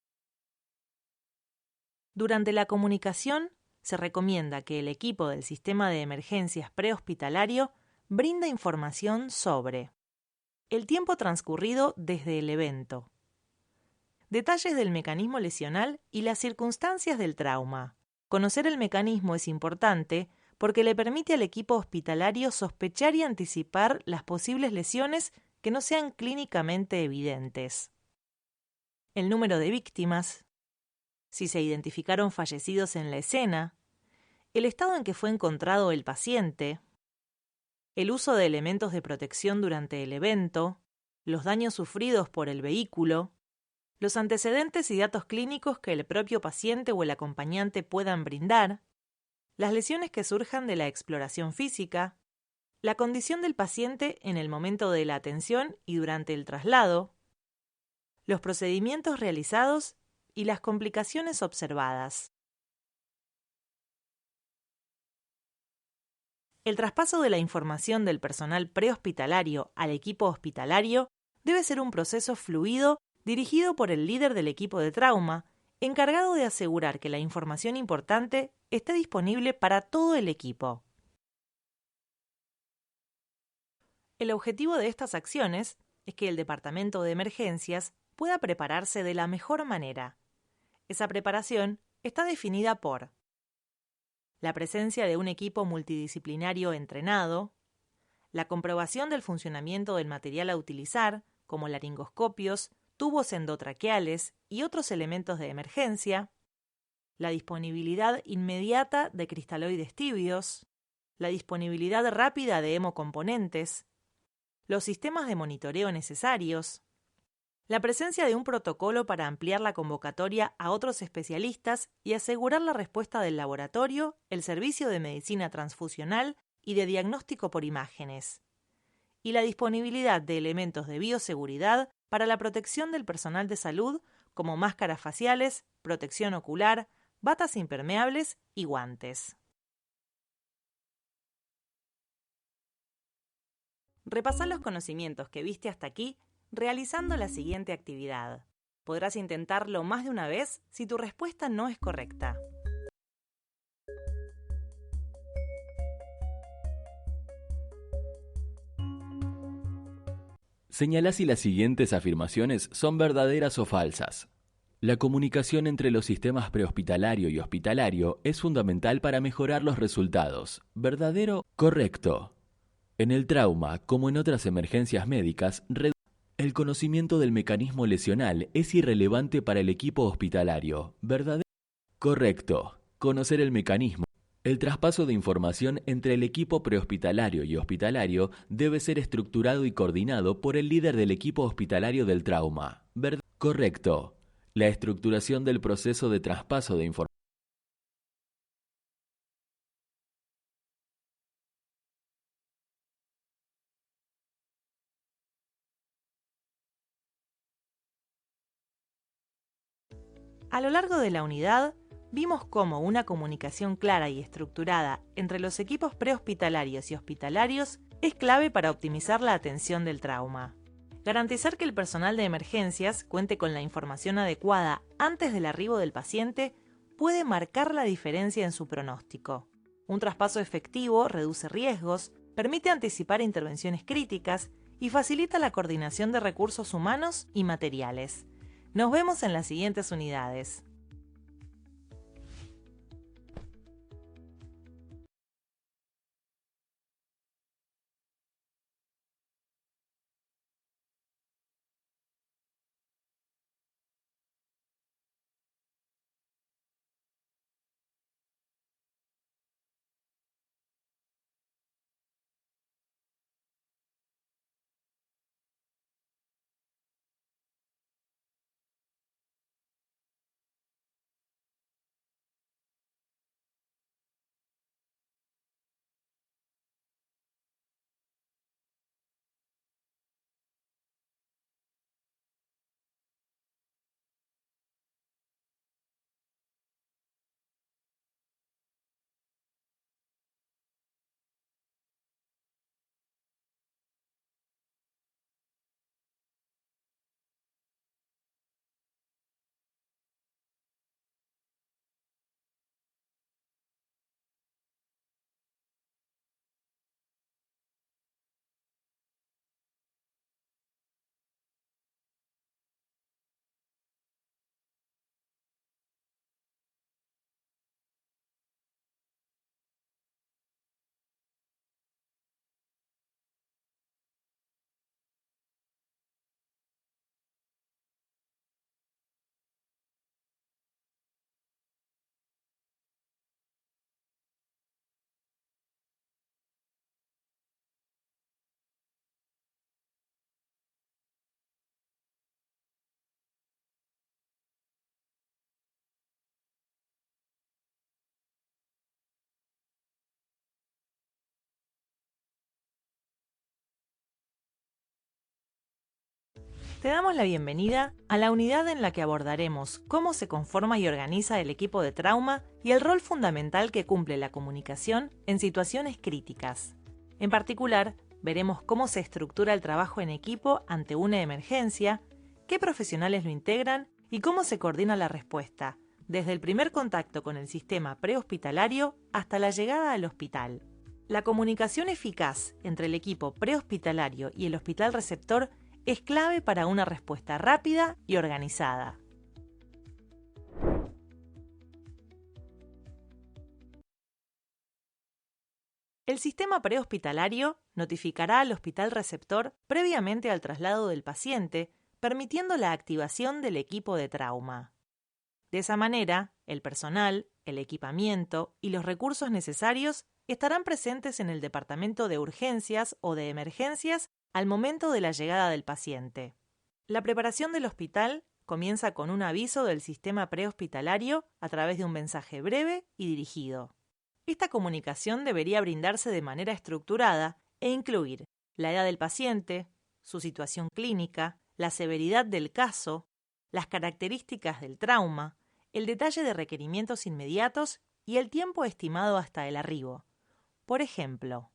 Durante la comunicación, se recomienda que el equipo del sistema de emergencias prehospitalario brinda información sobre el tiempo transcurrido desde el evento, detalles del mecanismo lesional y las circunstancias del trauma. Conocer el mecanismo es importante porque le permite al equipo hospitalario sospechar y anticipar las posibles lesiones que no sean clínicamente evidentes. El número de víctimas, si se identificaron fallecidos en la escena, el estado en que fue encontrado el paciente, el uso de elementos de protección durante el evento, los daños sufridos por el vehículo, los antecedentes y datos clínicos que el propio paciente o el acompañante puedan brindar, las lesiones que surjan de la exploración física, la condición del paciente en el momento de la atención y durante el traslado, los procedimientos realizados y las complicaciones observadas. El traspaso de la información del personal prehospitalario al equipo hospitalario debe ser un proceso fluido dirigido por el líder del equipo de trauma, encargado de asegurar que la información importante esté disponible para todo el equipo. El objetivo de estas acciones es que el departamento de emergencias pueda prepararse de la mejor manera. Esa preparación está definida por la presencia de un equipo multidisciplinario entrenado, la comprobación del funcionamiento del material a utilizar, como laringoscopios, tubos endotraqueales y otros elementos de emergencia, la disponibilidad inmediata de cristaloides tibios, la disponibilidad rápida de hemocomponentes, los sistemas de monitoreo necesarios, la presencia de un protocolo para ampliar la convocatoria a otros especialistas y asegurar la respuesta del laboratorio, el servicio de medicina transfusional y de diagnóstico por imágenes, y la disponibilidad de elementos de bioseguridad para la protección del personal de salud como máscaras faciales, protección ocular, batas impermeables y guantes. Repasá los conocimientos que viste hasta aquí realizando la siguiente actividad. Podrás intentarlo más de una vez si tu respuesta no es correcta. Señalá si las siguientes afirmaciones son verdaderas o falsas. La comunicación entre los sistemas prehospitalario y hospitalario es fundamental para mejorar los resultados. ¿Verdadero? Correcto. En el trauma, como en otras emergencias médicas, el conocimiento del mecanismo lesional es irrelevante para el equipo hospitalario. ¿Verdadero? Correcto. Conocer el mecanismo. El traspaso de información entre el equipo prehospitalario y hospitalario debe ser estructurado y coordinado por el líder del equipo hospitalario del trauma. ¿Verdad? Correcto. La estructuración del proceso de traspaso de información. A lo largo de la unidad, vimos cómo una comunicación clara y estructurada entre los equipos prehospitalarios y hospitalarios es clave para optimizar la atención del trauma. Garantizar que el personal de emergencias cuente con la información adecuada antes del arribo del paciente puede marcar la diferencia en su pronóstico. Un traspaso efectivo reduce riesgos, permite anticipar intervenciones críticas y facilita la coordinación de recursos humanos y materiales. Nos vemos en las siguientes unidades. Te damos la bienvenida a la unidad en la que abordaremos cómo se conforma y organiza el equipo de trauma y el rol fundamental que cumple la comunicación en situaciones críticas. En particular, veremos cómo se estructura el trabajo en equipo ante una emergencia, qué profesionales lo integran y cómo se coordina la respuesta, desde el primer contacto con el sistema prehospitalario hasta la llegada al hospital. La comunicación eficaz entre el equipo prehospitalario y el hospital receptor es clave para una respuesta rápida y organizada. El sistema prehospitalario notificará al hospital receptor previamente al traslado del paciente, permitiendo la activación del equipo de trauma. De esa manera, el personal, el equipamiento y los recursos necesarios estarán presentes en el departamento de urgencias o de emergencias al momento de la llegada del paciente. La preparación del hospital comienza con un aviso del sistema prehospitalario a través de un mensaje breve y dirigido. Esta comunicación debería brindarse de manera estructurada e incluir la edad del paciente, su situación clínica, la severidad del caso, las características del trauma, el detalle de requerimientos inmediatos y el tiempo estimado hasta el arribo. Por ejemplo,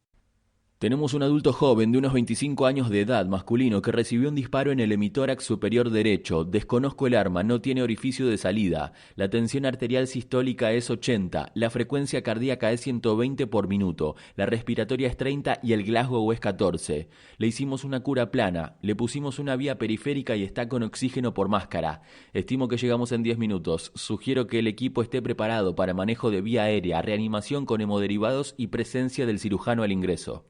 tenemos un adulto joven de unos 25 años de edad, masculino, que recibió un disparo en el hemitórax superior derecho. Desconozco el arma, no tiene orificio de salida. La tensión arterial sistólica es 80, la frecuencia cardíaca es 120 por minuto, la respiratoria es 30 y el Glasgow es 14. Le hicimos una cura plana, le pusimos una vía periférica y está con oxígeno por máscara. Estimo que llegamos en 10 minutos. Sugiero que el equipo esté preparado para manejo de vía aérea, reanimación con hemoderivados y presencia del cirujano al ingreso.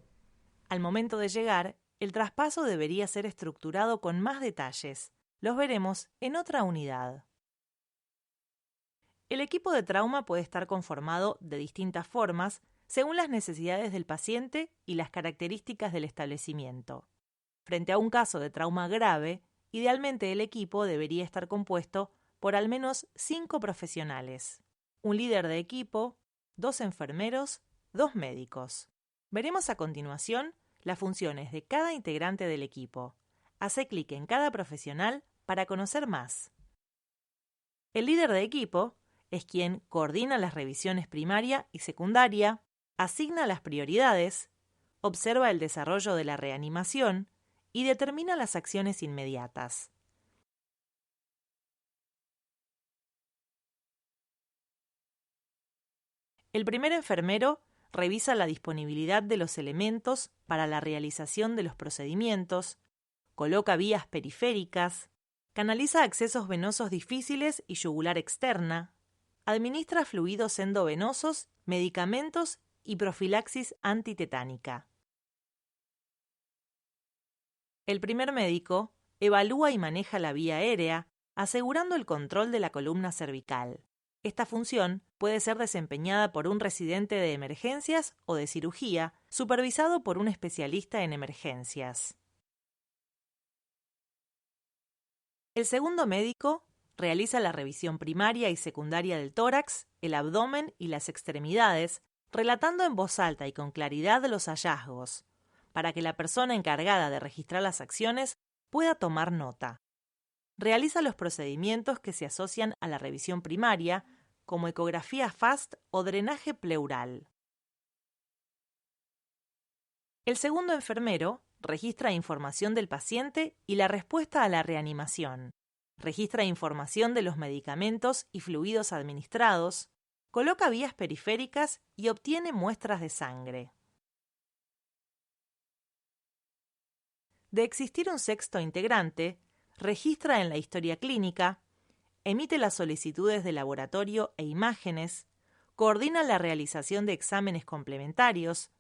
Al momento de llegar, el traspaso debería ser estructurado con más detalles. Los veremos en otra unidad. El equipo de trauma puede estar conformado de distintas formas según las necesidades del paciente y las características del establecimiento. Frente a un caso de trauma grave, idealmente el equipo debería estar compuesto por al menos 5 profesionales: un líder de equipo, 2 enfermeros, 2 médicos. Veremos a continuación las funciones de cada integrante del equipo. Hace clic en cada profesional para conocer más. El líder de equipo es quien coordina las revisiones primaria y secundaria, asigna las prioridades, observa el desarrollo de la reanimación y determina las acciones inmediatas. El primer enfermero revisa la disponibilidad de los elementos para la realización de los procedimientos, coloca vías periféricas, canaliza accesos venosos difíciles y yugular externa, administra fluidos endovenosos, medicamentos y profilaxis antitetánica. El primer médico evalúa y maneja la vía aérea, asegurando el control de la columna cervical. Esta función puede ser desempeñada por un residente de emergencias o de cirugía, supervisado por un especialista en emergencias. El segundo médico realiza la revisión primaria y secundaria del tórax, el abdomen y las extremidades, relatando en voz alta y con claridad los hallazgos, para que la persona encargada de registrar las acciones pueda tomar nota. Realiza los procedimientos que se asocian a la revisión primaria, como ecografía FAST o drenaje pleural. El segundo enfermero registra información del paciente y la respuesta a la reanimación. Registra información de los medicamentos y fluidos administrados, coloca vías periféricas y obtiene muestras de sangre. De existir un sexto integrante, registra en la historia clínica, emite las solicitudes de laboratorio e imágenes, coordina la realización de exámenes complementarios,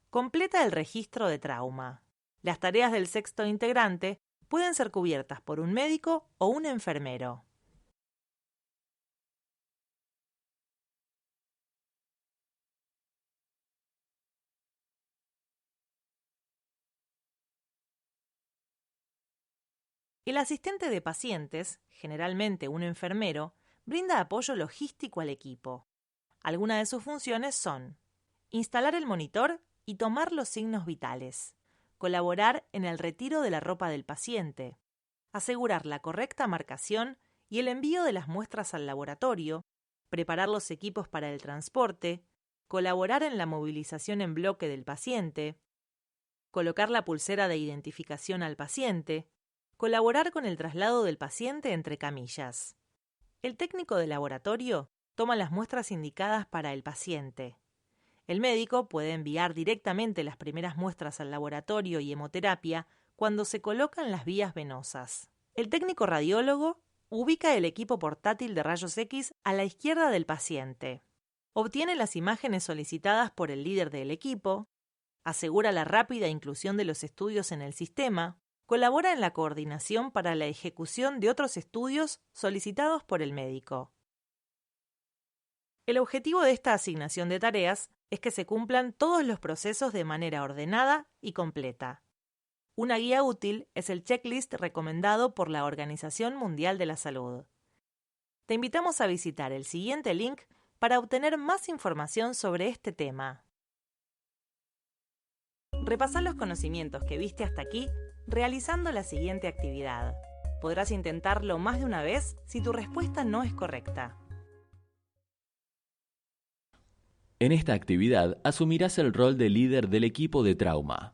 completa el registro de trauma. Las tareas del sexto integrante pueden ser cubiertas por un médico o un enfermero. El asistente de pacientes, generalmente un enfermero, brinda apoyo logístico al equipo. Algunas de sus funciones son instalar el monitor y tomar los signos vitales, colaborar en el retiro de la ropa del paciente, asegurar la correcta marcación y el envío de las muestras al laboratorio, preparar los equipos para el transporte, colaborar en la movilización en bloque del paciente, colocar la pulsera de identificación al paciente, colaborar con el traslado del paciente entre camillas. El técnico de laboratorio toma las muestras indicadas para el paciente. El médico puede enviar directamente las primeras muestras al laboratorio y hemoterapia cuando se colocan las vías venosas. El técnico radiólogo ubica el equipo portátil de rayos X a la izquierda del paciente. Obtiene las imágenes solicitadas por el líder del equipo, asegura la rápida inclusión de los estudios en el sistema, colabora en la coordinación para la ejecución de otros estudios solicitados por el médico. El objetivo de esta asignación de tareas es que se cumplan todos los procesos de manera ordenada y completa. Una guía útil es el checklist recomendado por la Organización Mundial de la Salud. Te invitamos a visitar el siguiente link para obtener más información sobre este tema. Repasá los conocimientos que viste hasta aquí realizando la siguiente actividad. Podrás intentarlo más de una vez si tu respuesta no es correcta. En esta actividad asumirás el rol de líder del equipo de trauma.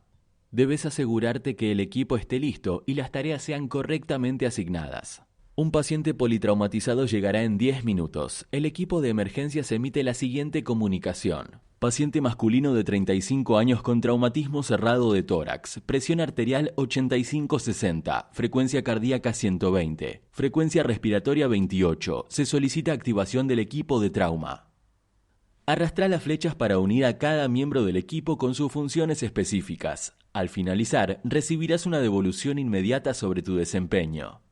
Debes asegurarte que el equipo esté listo y las tareas sean correctamente asignadas. Un paciente politraumatizado llegará en 10 minutos. El equipo de emergencias emite la siguiente comunicación. Paciente masculino de 35 años con traumatismo cerrado de tórax, presión arterial 85/60, frecuencia cardíaca 120, frecuencia respiratoria 28. Se solicita activación del equipo de trauma. Arrastra las flechas para unir a cada miembro del equipo con sus funciones específicas. Al finalizar, recibirás una devolución inmediata sobre tu desempeño.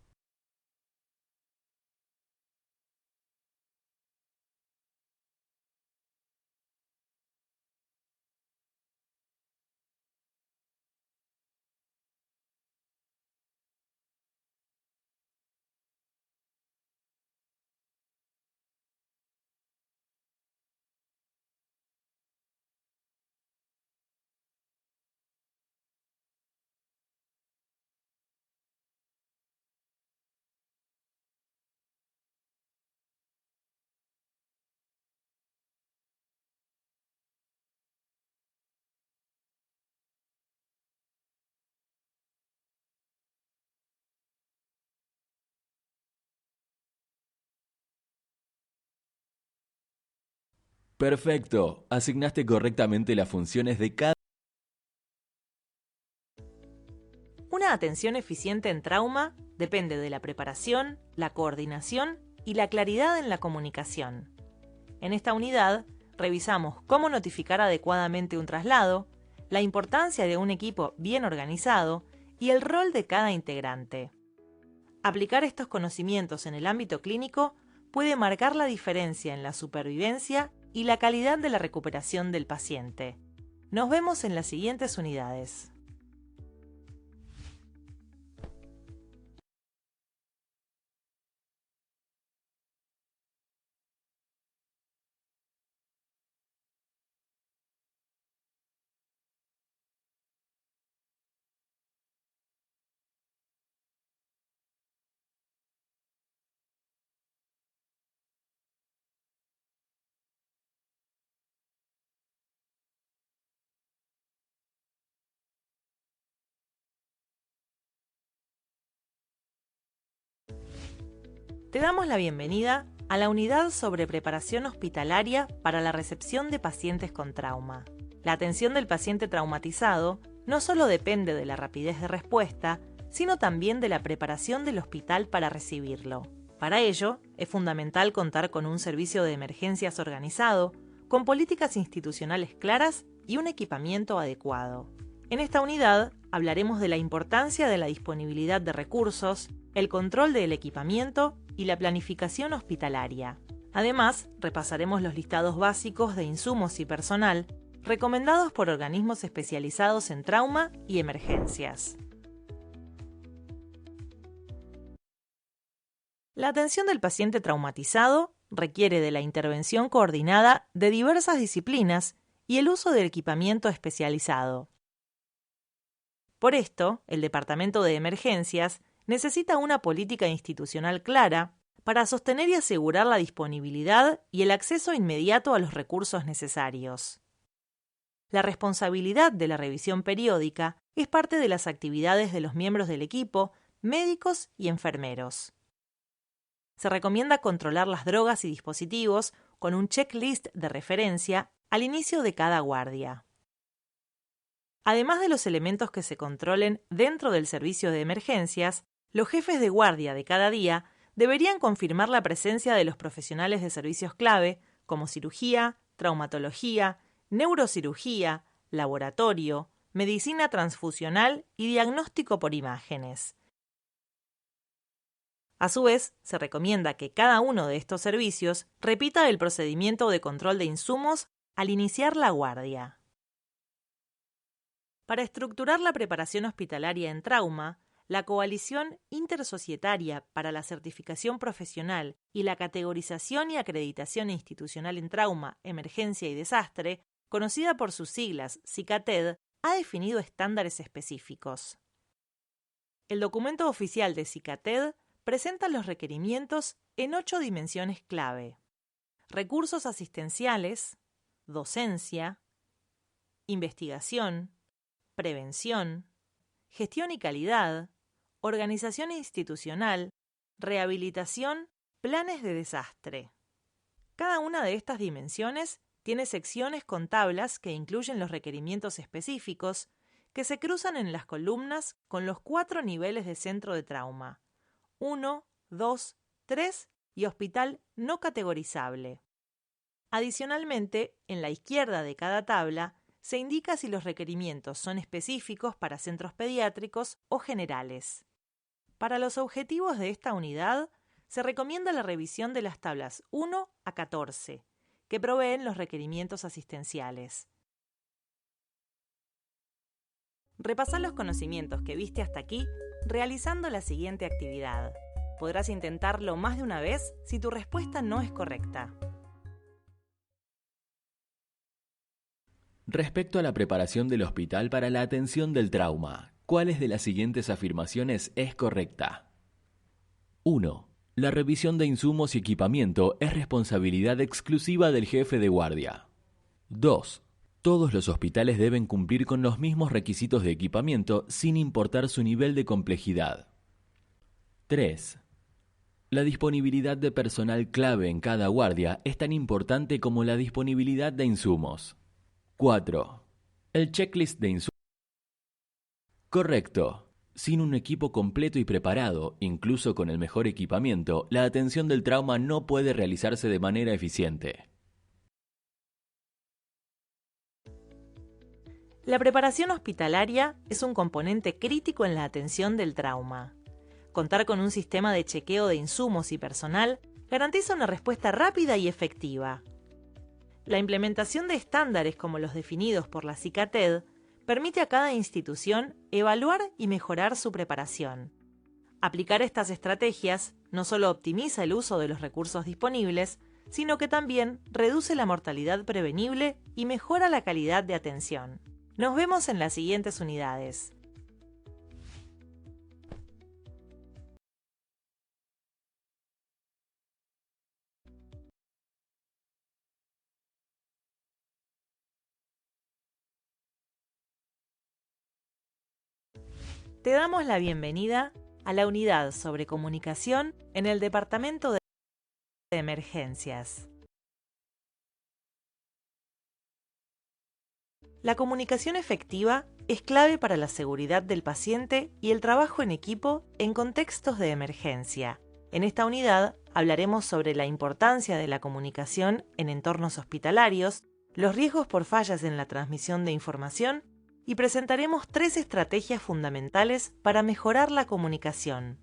Perfecto. Asignaste correctamente las funciones de cada... Una atención eficiente en trauma depende de la preparación, la coordinación y la claridad en la comunicación. En esta unidad, revisamos cómo notificar adecuadamente un traslado, la importancia de un equipo bien organizado y el rol de cada integrante. Aplicar estos conocimientos en el ámbito clínico puede marcar la diferencia en la supervivencia y la calidad de la recuperación del paciente. Nos vemos en las siguientes unidades. Te damos la bienvenida a la unidad sobre preparación hospitalaria para la recepción de pacientes con trauma. La atención del paciente traumatizado no solo depende de la rapidez de respuesta, sino también de la preparación del hospital para recibirlo. Para ello, es fundamental contar con un servicio de emergencias organizado, con políticas institucionales claras y un equipamiento adecuado. En esta unidad hablaremos de la importancia de la disponibilidad de recursos, el control del equipamiento y la planificación hospitalaria. Además, repasaremos los listados básicos de insumos y personal recomendados por organismos especializados en trauma y emergencias. La atención del paciente traumatizado requiere de la intervención coordinada de diversas disciplinas y el uso del equipamiento especializado. Por esto, el Departamento de Emergencias necesita una política institucional clara para sostener y asegurar la disponibilidad y el acceso inmediato a los recursos necesarios. La responsabilidad de la revisión periódica es parte de las actividades de los miembros del equipo, médicos y enfermeros. Se recomienda controlar las drogas y dispositivos con un checklist de referencia al inicio de cada guardia. Además de los elementos que se controlen dentro del servicio de emergencias, los jefes de guardia de cada día deberían confirmar la presencia de los profesionales de servicios clave como cirugía, traumatología, neurocirugía, laboratorio, medicina transfusional y diagnóstico por imágenes. A su vez, se recomienda que cada uno de estos servicios repita el procedimiento de control de insumos al iniciar la guardia. Para estructurar la preparación hospitalaria en trauma, la Coalición Intersocietaria para la Certificación Profesional y la Categorización y Acreditación Institucional en Trauma, Emergencia y Desastre, conocida por sus siglas CICATED, ha definido estándares específicos. El documento oficial de CICATED presenta los requerimientos en 8 dimensiones clave: recursos asistenciales, docencia, investigación, prevención, gestión y calidad, organización institucional, rehabilitación, planes de desastre. Cada una de estas dimensiones tiene secciones con tablas que incluyen los requerimientos específicos que se cruzan en las columnas con los 4 niveles de centro de trauma: 1, 2, 3 y hospital no categorizable. Adicionalmente, en la izquierda de cada tabla se indica si los requerimientos son específicos para centros pediátricos o generales. Para los objetivos de esta unidad, se recomienda la revisión de las tablas 1 a 14, que proveen los requerimientos asistenciales. Repasá los conocimientos que viste hasta aquí realizando la siguiente actividad. Podrás intentarlo más de una vez si tu respuesta no es correcta. Respecto a la preparación del hospital para la atención del trauma, ¿cuáles de las siguientes afirmaciones es correcta? 1. La revisión de insumos y equipamiento es responsabilidad exclusiva del jefe de guardia. 2. Todos los hospitales deben cumplir con los mismos requisitos de equipamiento sin importar su nivel de complejidad. 3. La disponibilidad de personal clave en cada guardia es tan importante como la disponibilidad de insumos. 4. El checklist de insumos. Correcto. Sin un equipo completo y preparado, incluso con el mejor equipamiento, la atención del trauma no puede realizarse de manera eficiente. La preparación hospitalaria es un componente crítico en la atención del trauma. Contar con un sistema de chequeo de insumos y personal garantiza una respuesta rápida y efectiva. La implementación de estándares como los definidos por la CICATED permite a cada institución evaluar y mejorar su preparación. Aplicar estas estrategias no solo optimiza el uso de los recursos disponibles, sino que también reduce la mortalidad prevenible y mejora la calidad de atención. Nos vemos en las siguientes unidades. Te damos la bienvenida a la unidad sobre comunicación en el Departamento de Emergencias. La comunicación efectiva es clave para la seguridad del paciente y el trabajo en equipo en contextos de emergencia. En esta unidad hablaremos sobre la importancia de la comunicación en entornos hospitalarios, los riesgos por fallas en la transmisión de información y presentaremos 3 estrategias fundamentales para mejorar la comunicación: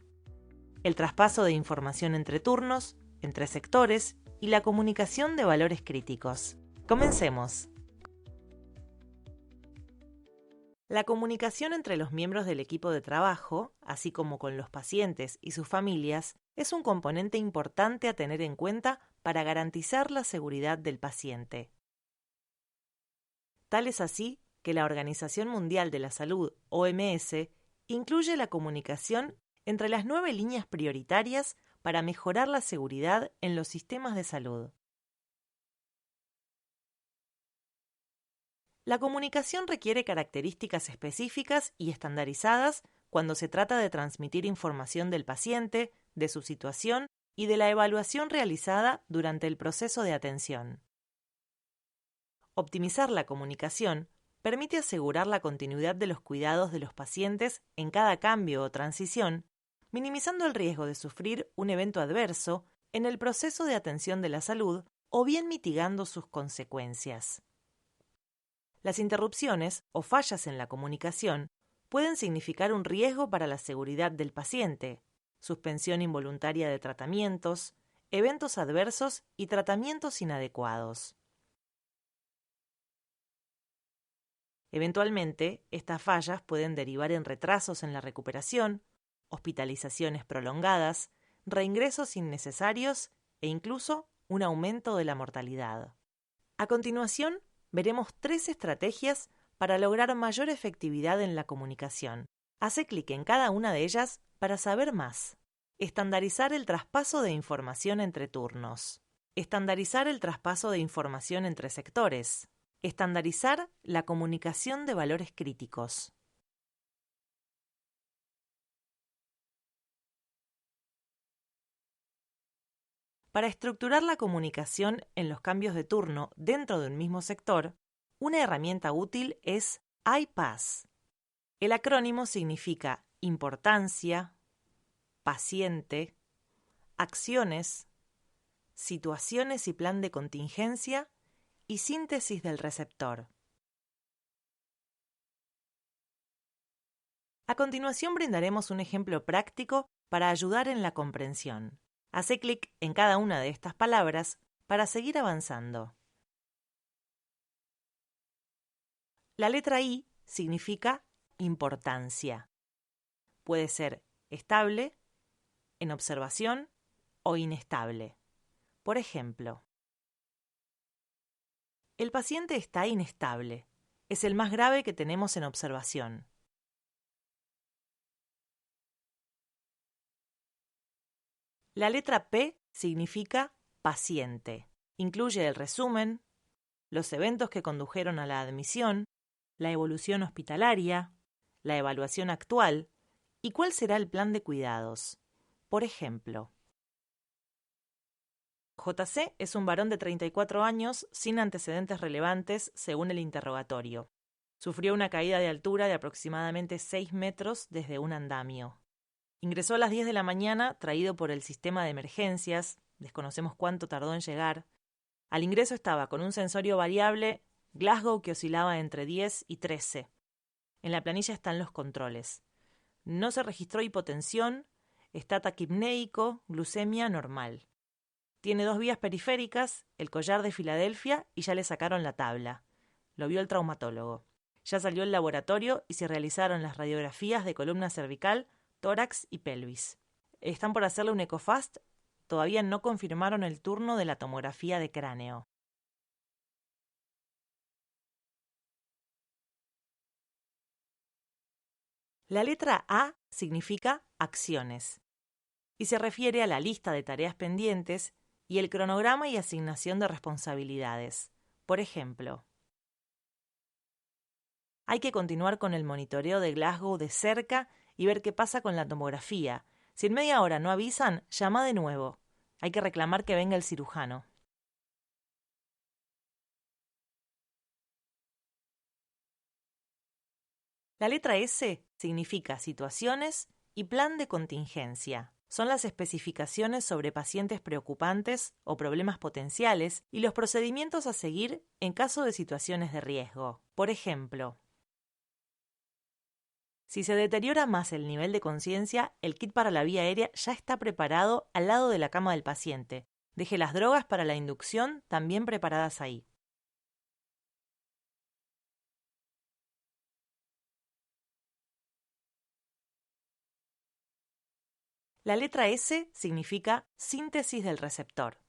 el traspaso de información entre turnos, entre sectores y la comunicación de valores críticos. Comencemos. La comunicación entre los miembros del equipo de trabajo, así como con los pacientes y sus familias, es un componente importante a tener en cuenta para garantizar la seguridad del paciente. Tal es así que la Organización Mundial de la Salud, OMS, incluye la comunicación entre las 9 líneas prioritarias para mejorar la seguridad en los sistemas de salud. La comunicación requiere características específicas y estandarizadas cuando se trata de transmitir información del paciente, de su situación y de la evaluación realizada durante el proceso de atención. Optimizar la comunicación permite asegurar la continuidad de los cuidados de los pacientes en cada cambio o transición, minimizando el riesgo de sufrir un evento adverso en el proceso de atención de la salud o bien mitigando sus consecuencias. Las interrupciones o fallas en la comunicación pueden significar un riesgo para la seguridad del paciente, suspensión involuntaria de tratamientos, eventos adversos y tratamientos inadecuados. Eventualmente, estas fallas pueden derivar en retrasos en la recuperación, hospitalizaciones prolongadas, reingresos innecesarios e incluso un aumento de la mortalidad. A continuación, veremos 3 estrategias para lograr mayor efectividad en la comunicación. Hace clic en cada una de ellas para saber más. Estandarizar el traspaso de información entre turnos. Estandarizar el traspaso de información entre sectores. Estandarizar la comunicación de valores críticos. Para estructurar la comunicación en los cambios de turno dentro de un mismo sector, una herramienta útil es IPASS. El acrónimo significa importancia, paciente, acciones, situaciones y plan de contingencia y síntesis del receptor. A continuación brindaremos un ejemplo práctico para ayudar en la comprensión. Hace clic en cada una de estas palabras para seguir avanzando. La letra I significa importancia. Puede ser estable, en observación o inestable. Por ejemplo, el paciente está inestable. Es el más grave que tenemos en observación. La letra P significa paciente. Incluye el resumen, los eventos que condujeron a la admisión, la evolución hospitalaria, la evaluación actual y cuál será el plan de cuidados. Por ejemplo, JC es un varón de 34 años sin antecedentes relevantes según el interrogatorio. Sufrió una caída de altura de aproximadamente 6 metros desde un andamio. Ingresó a las 10 de la mañana traído por el sistema de emergencias, desconocemos cuánto tardó en llegar. Al ingreso estaba con un sensorio variable Glasgow que oscilaba entre 10 y 13. En la planilla están los controles. No se registró hipotensión, está taquipnéico, glucemia normal. Tiene 2 vías periféricas, el collar de Filadelfia y ya le sacaron la tabla. Lo vio el traumatólogo. Ya salió el laboratorio y se realizaron las radiografías de columna cervical, tórax y pelvis. Están por hacerle un ecofast, todavía no confirmaron el turno de la tomografía de cráneo. La letra A significa acciones y se refiere a la lista de tareas pendientes y el cronograma y asignación de responsabilidades. Por ejemplo, hay que continuar con el monitoreo de Glasgow de cerca y ver qué pasa con la tomografía. Si en media hora no avisan, llama de nuevo. Hay que reclamar que venga el cirujano. La letra S significa situaciones y plan de contingencia. Son las especificaciones sobre pacientes preocupantes o problemas potenciales y los procedimientos a seguir en caso de situaciones de riesgo. Por ejemplo, si se deteriora más el nivel de conciencia, el kit para la vía aérea ya está preparado al lado de la cama del paciente. Deje las drogas para la inducción también preparadas ahí. La letra S significa síntesis del receptor.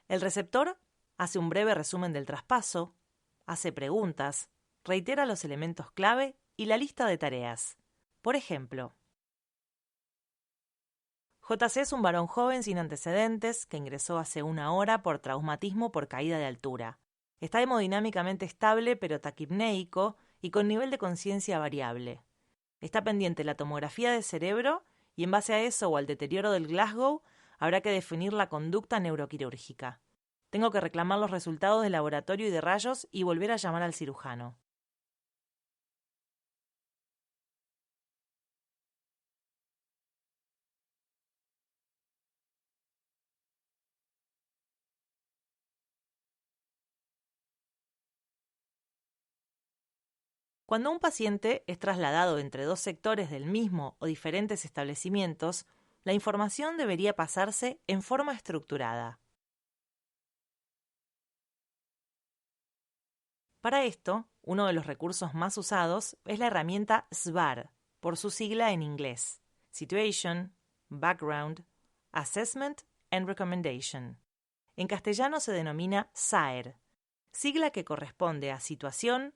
El receptor hace un breve resumen del traspaso, hace preguntas, reitera los elementos clave y la lista de tareas. Por ejemplo, JC es un varón joven sin antecedentes que ingresó hace 1 hora por traumatismo por caída de altura. Está hemodinámicamente estable pero taquipnéico y con nivel de conciencia variable. Está pendiente la tomografía de cerebro y en base a eso o al deterioro del Glasgow habrá que definir la conducta neuroquirúrgica. Tengo que reclamar los resultados del laboratorio y de rayos y volver a llamar al cirujano. Cuando un paciente es trasladado entre 2 sectores del mismo o diferentes establecimientos, la información debería pasarse en forma estructurada. Para esto, Uno de los recursos más usados es la herramienta SBAR, por su sigla en inglés: Situation, Background, Assessment and Recommendation. En castellano se denomina SAER, sigla que corresponde a situación,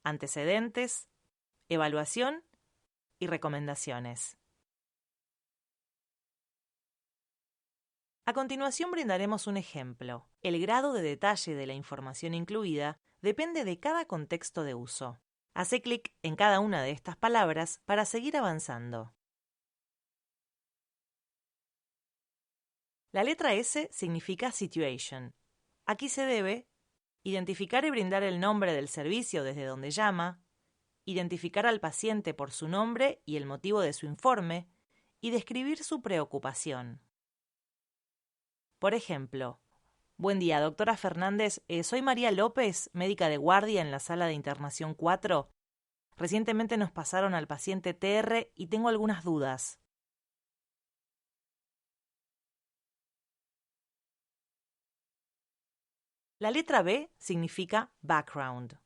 antecedentes, evaluación y recomendaciones. A continuación brindaremos un ejemplo. El grado de detalle de la información incluida depende de cada contexto de uso. Hace clic en cada una de estas palabras para seguir avanzando. La letra S significa Situation. Aquí se debe identificar y brindar el nombre del servicio desde donde llama, identificar al paciente por su nombre y el motivo de su informe, y describir su preocupación. Por ejemplo, buen día, doctora Fernández. Soy María López, médica de guardia en la sala de internación 4. Recientemente nos pasaron al paciente TR y tengo algunas dudas. La letra B significa background.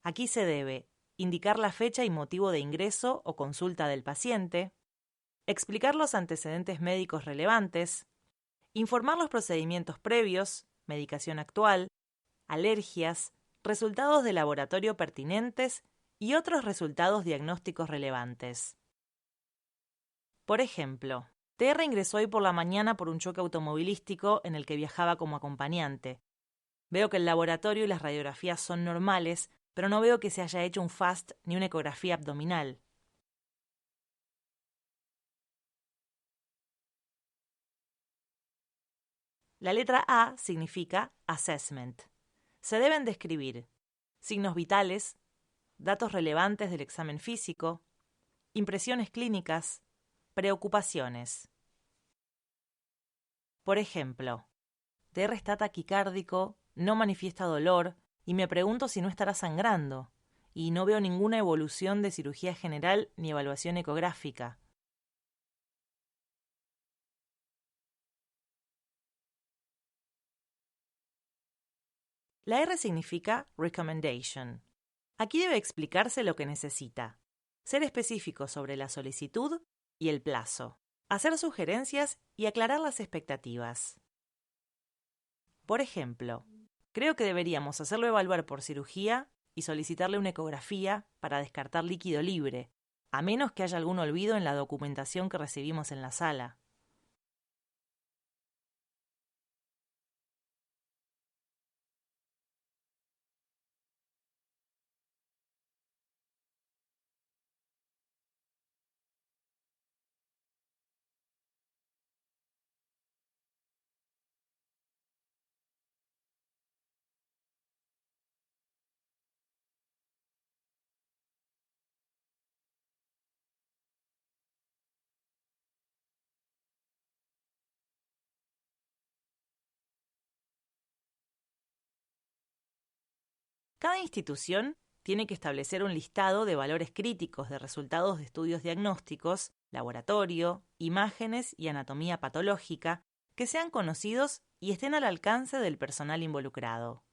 Aquí se debe indicar la fecha y motivo de ingreso o consulta del paciente, explicar los antecedentes médicos relevantes, informar los procedimientos previos, medicación actual, alergias, resultados de laboratorio pertinentes y otros resultados diagnósticos relevantes. Por ejemplo, TR ingresó hoy por la mañana por un choque automovilístico en el que viajaba como acompañante. Veo que el laboratorio y las radiografías son normales, pero no veo que se haya hecho un FAST ni una ecografía abdominal. La letra A significa assessment. Se deben describir signos vitales, datos relevantes del examen físico, impresiones clínicas, preocupaciones. Por ejemplo, TR está taquicárdico, no manifiesta dolor y me pregunto si no estará sangrando, y no veo ninguna evolución de cirugía general ni evaluación ecográfica. La R significa recommendation. Aquí debe explicarse lo que necesita, ser específico sobre la solicitud y el plazo, hacer sugerencias y aclarar las expectativas. Por ejemplo, creo que deberíamos hacerlo evaluar por cirugía y solicitarle una ecografía para descartar líquido libre, a menos que haya algún olvido en la documentación que recibimos en la sala. Cada institución tiene que establecer un listado de valores críticos de resultados de estudios diagnósticos, laboratorio, imágenes y anatomía patológica que sean conocidos y estén al alcance del personal involucrado.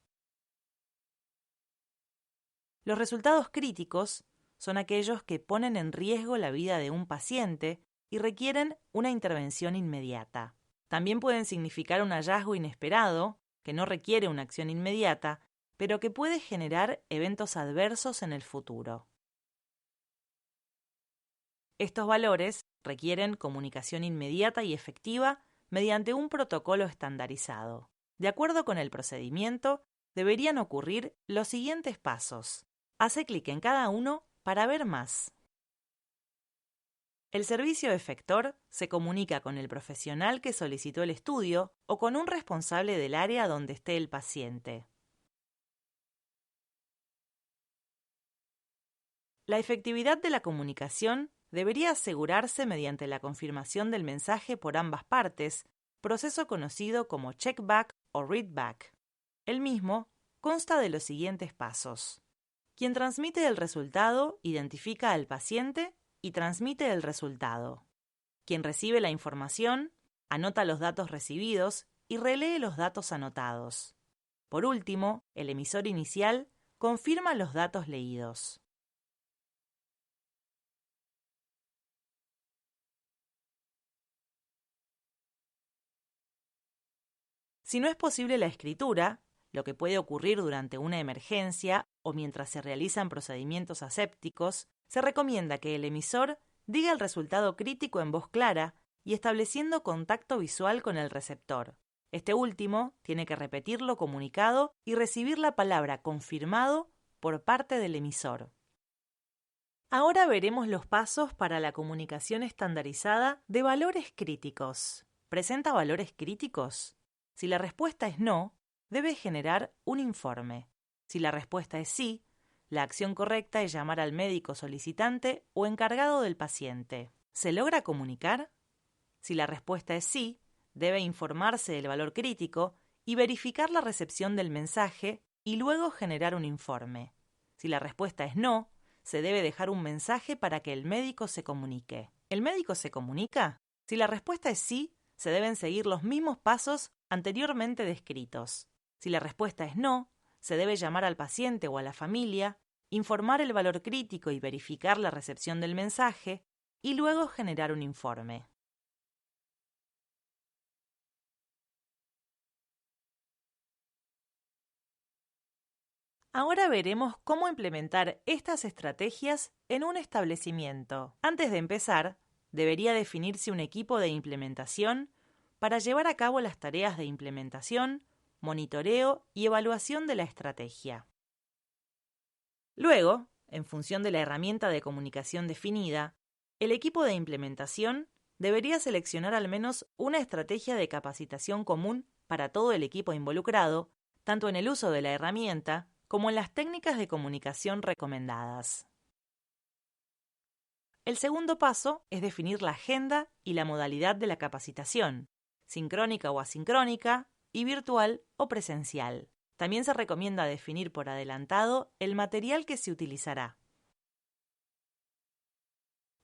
Los resultados críticos son aquellos que ponen en riesgo la vida de un paciente y requieren una intervención inmediata. También pueden significar un hallazgo inesperado que no requiere una acción inmediata, pero que puede generar eventos adversos en el futuro. Estos valores requieren comunicación inmediata y efectiva mediante un protocolo estandarizado. De acuerdo con el procedimiento, deberían ocurrir los siguientes pasos. Hace clic en cada uno para ver más. El servicio efector se comunica con el profesional que solicitó el estudio o con un responsable del área donde esté el paciente. La efectividad de la comunicación debería asegurarse mediante la confirmación del mensaje por ambas partes, proceso conocido como checkback o readback. El mismo consta de los siguientes pasos. Quien transmite el resultado identifica al paciente y transmite el resultado. Quien recibe la información anota los datos recibidos y relee los datos anotados. Por último, el emisor inicial confirma los datos leídos. Si no es posible la escritura, lo que puede ocurrir durante una emergencia o mientras se realizan procedimientos asépticos, se recomienda que el emisor diga el resultado crítico en voz clara y estableciendo contacto visual con el receptor. Este último tiene que repetir lo comunicado y recibir la palabra confirmado por parte del emisor. Ahora veremos los pasos para la comunicación estandarizada de valores críticos. ¿Presenta valores críticos? Si la respuesta es no, debe generar un informe. Si la respuesta es sí, la acción correcta es llamar al médico solicitante o encargado del paciente. ¿Se logra comunicar? Si la respuesta es sí, debe informarse del valor crítico y verificar la recepción del mensaje y luego generar un informe. Si la respuesta es no, se debe dejar un mensaje para que el médico se comunique. ¿El médico se comunica? Si la respuesta es sí, se deben seguir los mismos pasos anteriormente descritos. Si la respuesta es no, se debe llamar al paciente o a la familia, informar el valor crítico y verificar la recepción del mensaje, y luego generar un informe. Ahora veremos cómo implementar estas estrategias en un establecimiento. Antes de empezar, debería definirse un equipo de implementación para llevar a cabo las tareas de implementación, monitoreo y evaluación de la estrategia. Luego, en función de la herramienta de comunicación definida, el equipo de implementación debería seleccionar al menos una estrategia de capacitación común para todo el equipo involucrado, tanto en el uso de la herramienta como en las técnicas de comunicación recomendadas. El segundo paso es definir la agenda y la modalidad de la capacitación, sincrónica o asincrónica, y virtual o presencial. También se recomienda definir por adelantado el material que se utilizará.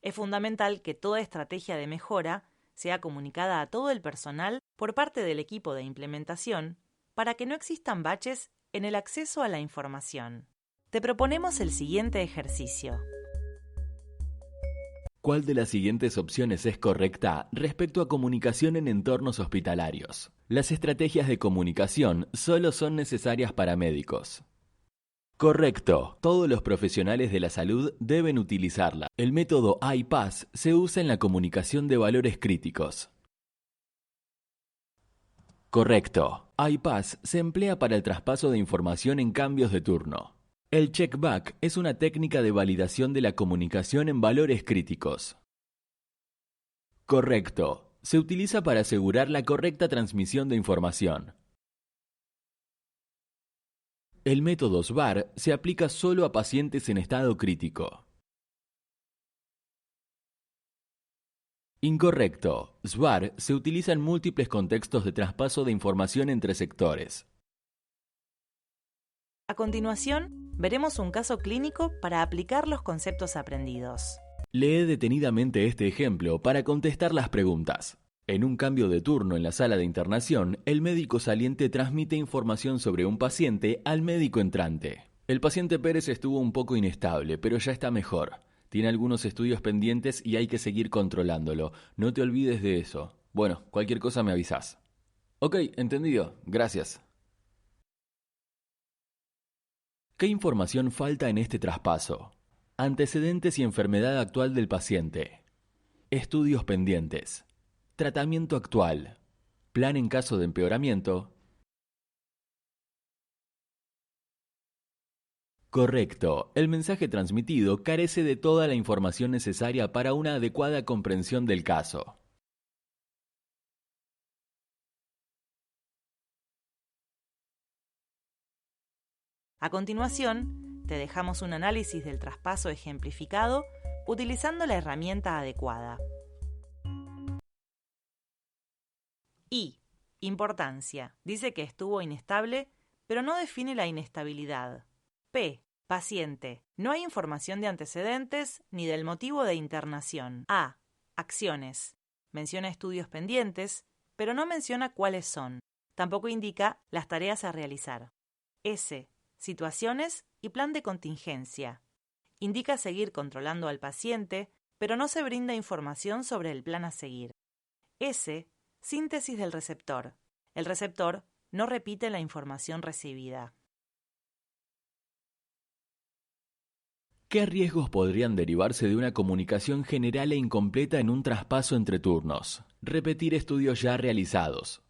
Es fundamental que toda estrategia de mejora sea comunicada a todo el personal por parte del equipo de implementación para que no existan baches en el acceso a la información. Te proponemos el siguiente ejercicio. ¿Cuál de las siguientes opciones es correcta respecto a comunicación en entornos hospitalarios? Las estrategias de comunicación solo son necesarias para médicos. Correcto. Todos los profesionales de la salud deben utilizarla. El método iPass se usa en la comunicación de valores críticos. Correcto. iPass se emplea para el traspaso de información en cambios de turno. El checkback es una técnica de validación de la comunicación en valores críticos. Correcto. Se utiliza para asegurar la correcta transmisión de información. El método SBAR se aplica solo a pacientes en estado crítico. Incorrecto. SBAR se utiliza en múltiples contextos de traspaso de información entre sectores. A continuación, veremos un caso clínico para aplicar los conceptos aprendidos. Lee detenidamente este ejemplo para contestar las preguntas. En un cambio de turno en la sala de internación, el médico saliente transmite información sobre un paciente al médico entrante. El paciente Pérez estuvo un poco inestable, pero ya está mejor. Tiene algunos estudios pendientes y hay que seguir controlándolo. No te olvides de eso. Bueno, cualquier cosa me avisás. Ok, entendido. Gracias. ¿Qué información falta en este traspaso? Antecedentes y enfermedad actual del paciente. Estudios pendientes. Tratamiento actual. Plan en caso de empeoramiento. Correcto. El mensaje transmitido carece de toda la información necesaria para una adecuada comprensión del caso. A continuación, te dejamos un análisis del traspaso ejemplificado utilizando la herramienta adecuada. I. Importancia. Dice que estuvo inestable, pero no define la inestabilidad. P. Paciente. No hay información de antecedentes ni del motivo de internación. A. Acciones. Menciona estudios pendientes, pero no menciona cuáles son. Tampoco indica las tareas a realizar. S. Situaciones y plan de contingencia. Indica seguir controlando al paciente, pero no se brinda información sobre el plan a seguir. S. Síntesis del receptor. El receptor no repite la información recibida. ¿Qué riesgos podrían derivarse de una comunicación general e incompleta en un traspaso entre turnos? Repetir estudios ya realizados.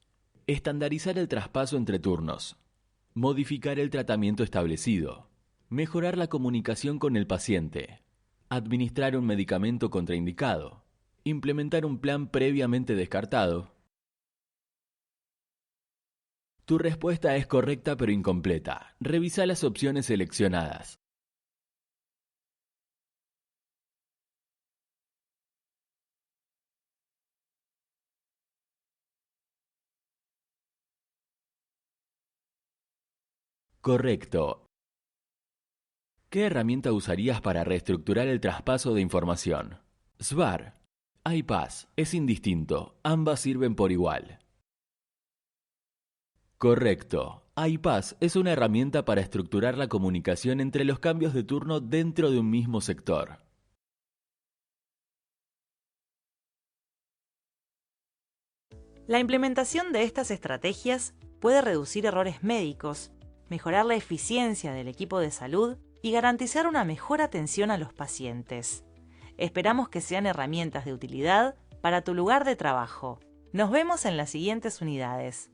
Estandarizar el traspaso entre turnos. Modificar el tratamiento establecido. Mejorar la comunicación con el paciente. Administrar un medicamento contraindicado. Implementar un plan previamente descartado. Tu respuesta es correcta pero incompleta. Revisa las opciones seleccionadas. Correcto. ¿Qué herramienta usarías para reestructurar el traspaso de información? SVAR, iPass, es indistinto, ambas sirven por igual. Correcto. iPass es una herramienta para estructurar la comunicación entre los cambios de turno dentro de un mismo sector. La implementación de estas estrategias puede reducir errores médicos, mejorar la eficiencia del equipo de salud y garantizar una mejor atención a los pacientes. Esperamos que sean herramientas de utilidad para tu lugar de trabajo. Nos vemos en las siguientes unidades.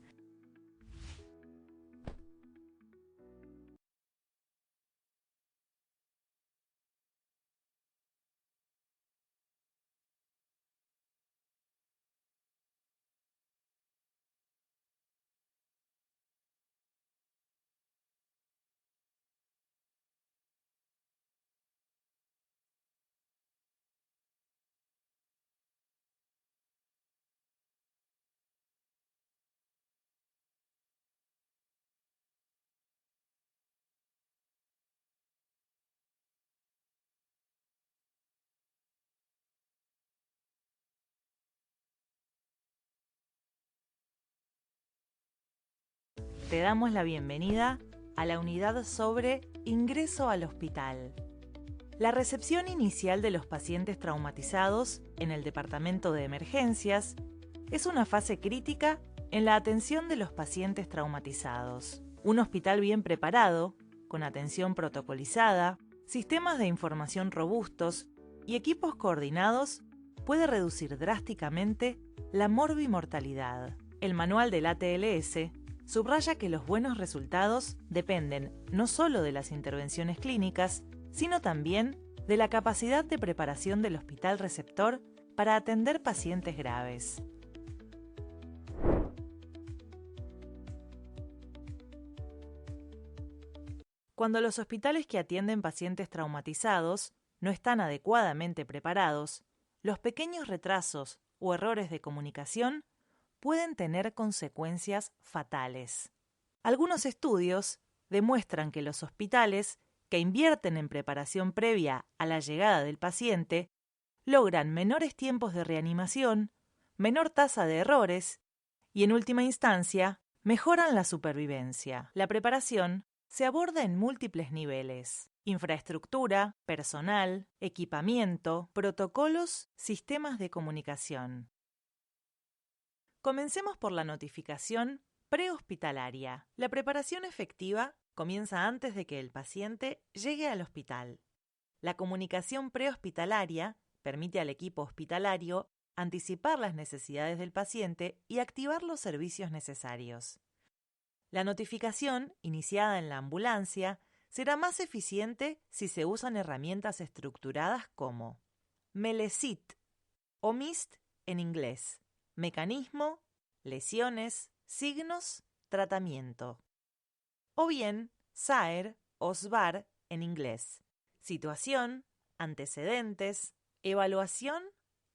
Te damos la bienvenida a la unidad sobre ingreso al hospital. La recepción inicial de los pacientes traumatizados en el departamento de emergencias es una fase crítica en la atención de los pacientes traumatizados. Un hospital bien preparado, con atención protocolizada, sistemas de información robustos y equipos coordinados puede reducir drásticamente la morbimortalidad. El manual del ATLS subraya que los buenos resultados dependen no solo de las intervenciones clínicas, sino también de la capacidad de preparación del hospital receptor para atender pacientes graves. Cuando los hospitales que atienden pacientes traumatizados no están adecuadamente preparados, los pequeños retrasos o errores de comunicación pueden tener consecuencias fatales. Algunos estudios demuestran que los hospitales que invierten en preparación previa a la llegada del paciente logran menores tiempos de reanimación, menor tasa de errores y, en última instancia, mejoran la supervivencia. La preparación se aborda en múltiples niveles: infraestructura, personal, equipamiento, protocolos, sistemas de comunicación. Comencemos por la notificación prehospitalaria. La preparación efectiva comienza antes de que el paciente llegue al hospital. La comunicación prehospitalaria permite al equipo hospitalario anticipar las necesidades del paciente y activar los servicios necesarios. La notificación, iniciada en la ambulancia, será más eficiente si se usan herramientas estructuradas como MELESIT o MIST en inglés. Mecanismo, lesiones, signos, tratamiento. O bien SAER o SVAR en inglés. Situación, antecedentes, evaluación,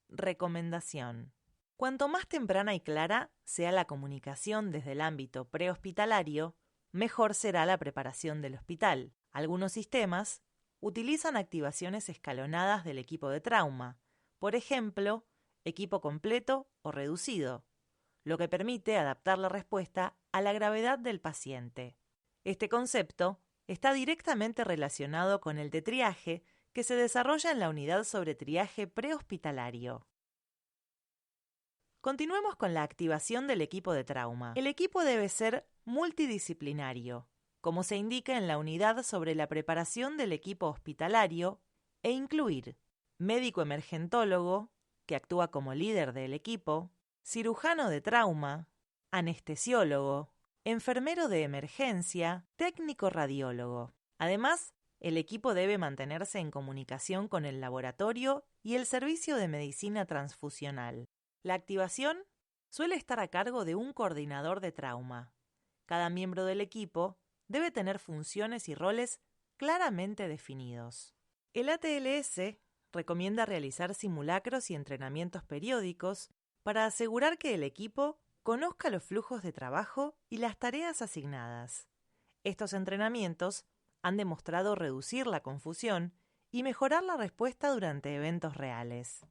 recomendación. Cuanto más temprana y clara sea la comunicación desde el ámbito prehospitalario, mejor será la preparación del hospital. Algunos sistemas utilizan activaciones escalonadas del equipo de trauma, por ejemplo, equipo completo o reducido, lo que permite adaptar la respuesta a la gravedad del paciente. Este concepto está directamente relacionado con el de triaje que se desarrolla en la unidad sobre triaje prehospitalario. Continuemos con la activación del equipo de trauma. El equipo debe ser multidisciplinario, como se indica en la unidad sobre la preparación del equipo hospitalario, e incluir médico emergentólogo, que actúa como líder del equipo, cirujano de trauma, anestesiólogo, enfermero de emergencia, técnico radiólogo. Además, el equipo debe mantenerse en comunicación con el laboratorio y el servicio de medicina transfusional. La activación suele estar a cargo de un coordinador de trauma. Cada miembro del equipo debe tener funciones y roles claramente definidos. El ATLS recomienda realizar simulacros y entrenamientos periódicos para asegurar que el equipo conozca los flujos de trabajo y las tareas asignadas. Estos entrenamientos han demostrado reducir la confusión y mejorar la respuesta durante eventos reales.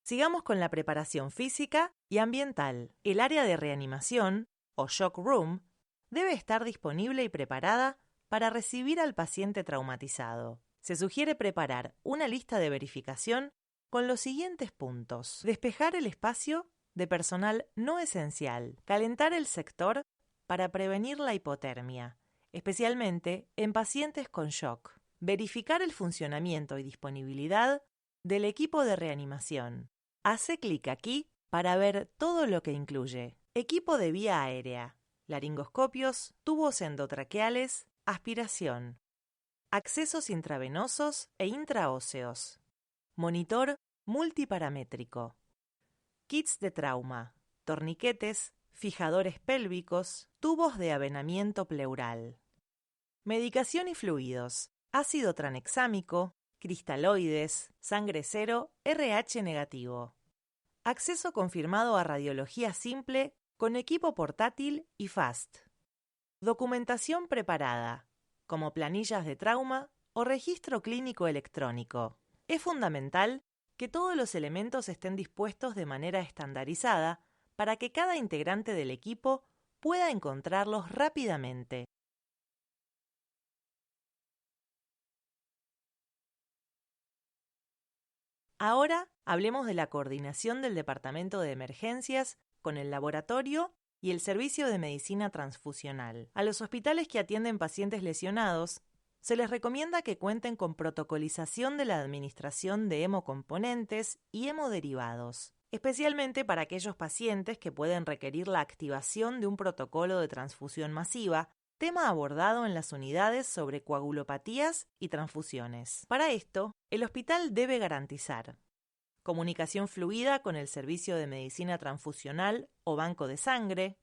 Sigamos con la preparación física y ambiental. El área de reanimación, o shock room, debe estar disponible y preparada para recibir al paciente traumatizado. Se sugiere preparar una lista de verificación con los siguientes puntos: despejar el espacio de personal no esencial, calentar el sector para prevenir la hipotermia, especialmente en pacientes con shock, verificar el funcionamiento y disponibilidad del equipo de reanimación. Hace clic aquí para ver todo lo que incluye: equipo de vía aérea, laringoscopios, tubos endotraqueales, aspiración, accesos intravenosos e intraóseos, monitor multiparamétrico, kits de trauma, torniquetes, fijadores pélvicos, tubos de avenamiento pleural, medicación y fluidos, ácido tranexámico, cristaloides, sangre cero, RH negativo. Acceso confirmado a radiología simple con equipo portátil y FAST. Documentación preparada, como planillas de trauma o registro clínico electrónico. Es fundamental que todos los elementos estén dispuestos de manera estandarizada para que cada integrante del equipo pueda encontrarlos rápidamente. Ahora hablemos de la coordinación del Departamento de Emergencias con el laboratorio y el Servicio de Medicina Transfusional. A los hospitales que atienden pacientes lesionados, se les recomienda que cuenten con protocolización de la administración de hemocomponentes y hemoderivados, especialmente para aquellos pacientes que pueden requerir la activación de un protocolo de transfusión masiva, tema abordado en las unidades sobre coagulopatías y transfusiones. Para esto, el hospital debe garantizar comunicación fluida con el servicio de medicina transfusional o banco de sangre,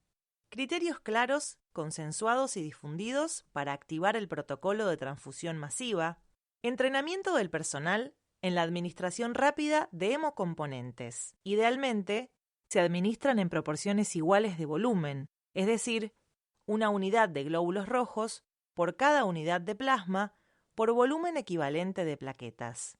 criterios claros, consensuados y difundidos para activar el protocolo de transfusión masiva, entrenamiento del personal en la administración rápida de hemocomponentes. Idealmente, se administran en proporciones iguales de volumen, es decir, una unidad de glóbulos rojos por cada unidad de plasma por volumen equivalente de plaquetas.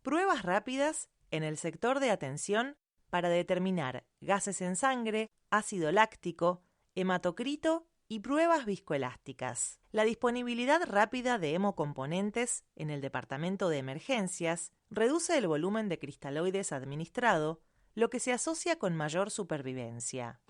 Pruebas rápidas en el sector de atención para determinar gases en sangre, ácido láctico, hematocrito y pruebas viscoelásticas. La disponibilidad rápida de hemocomponentes en el departamento de emergencias reduce el volumen de cristaloides administrado, lo que se asocia con mayor supervivencia.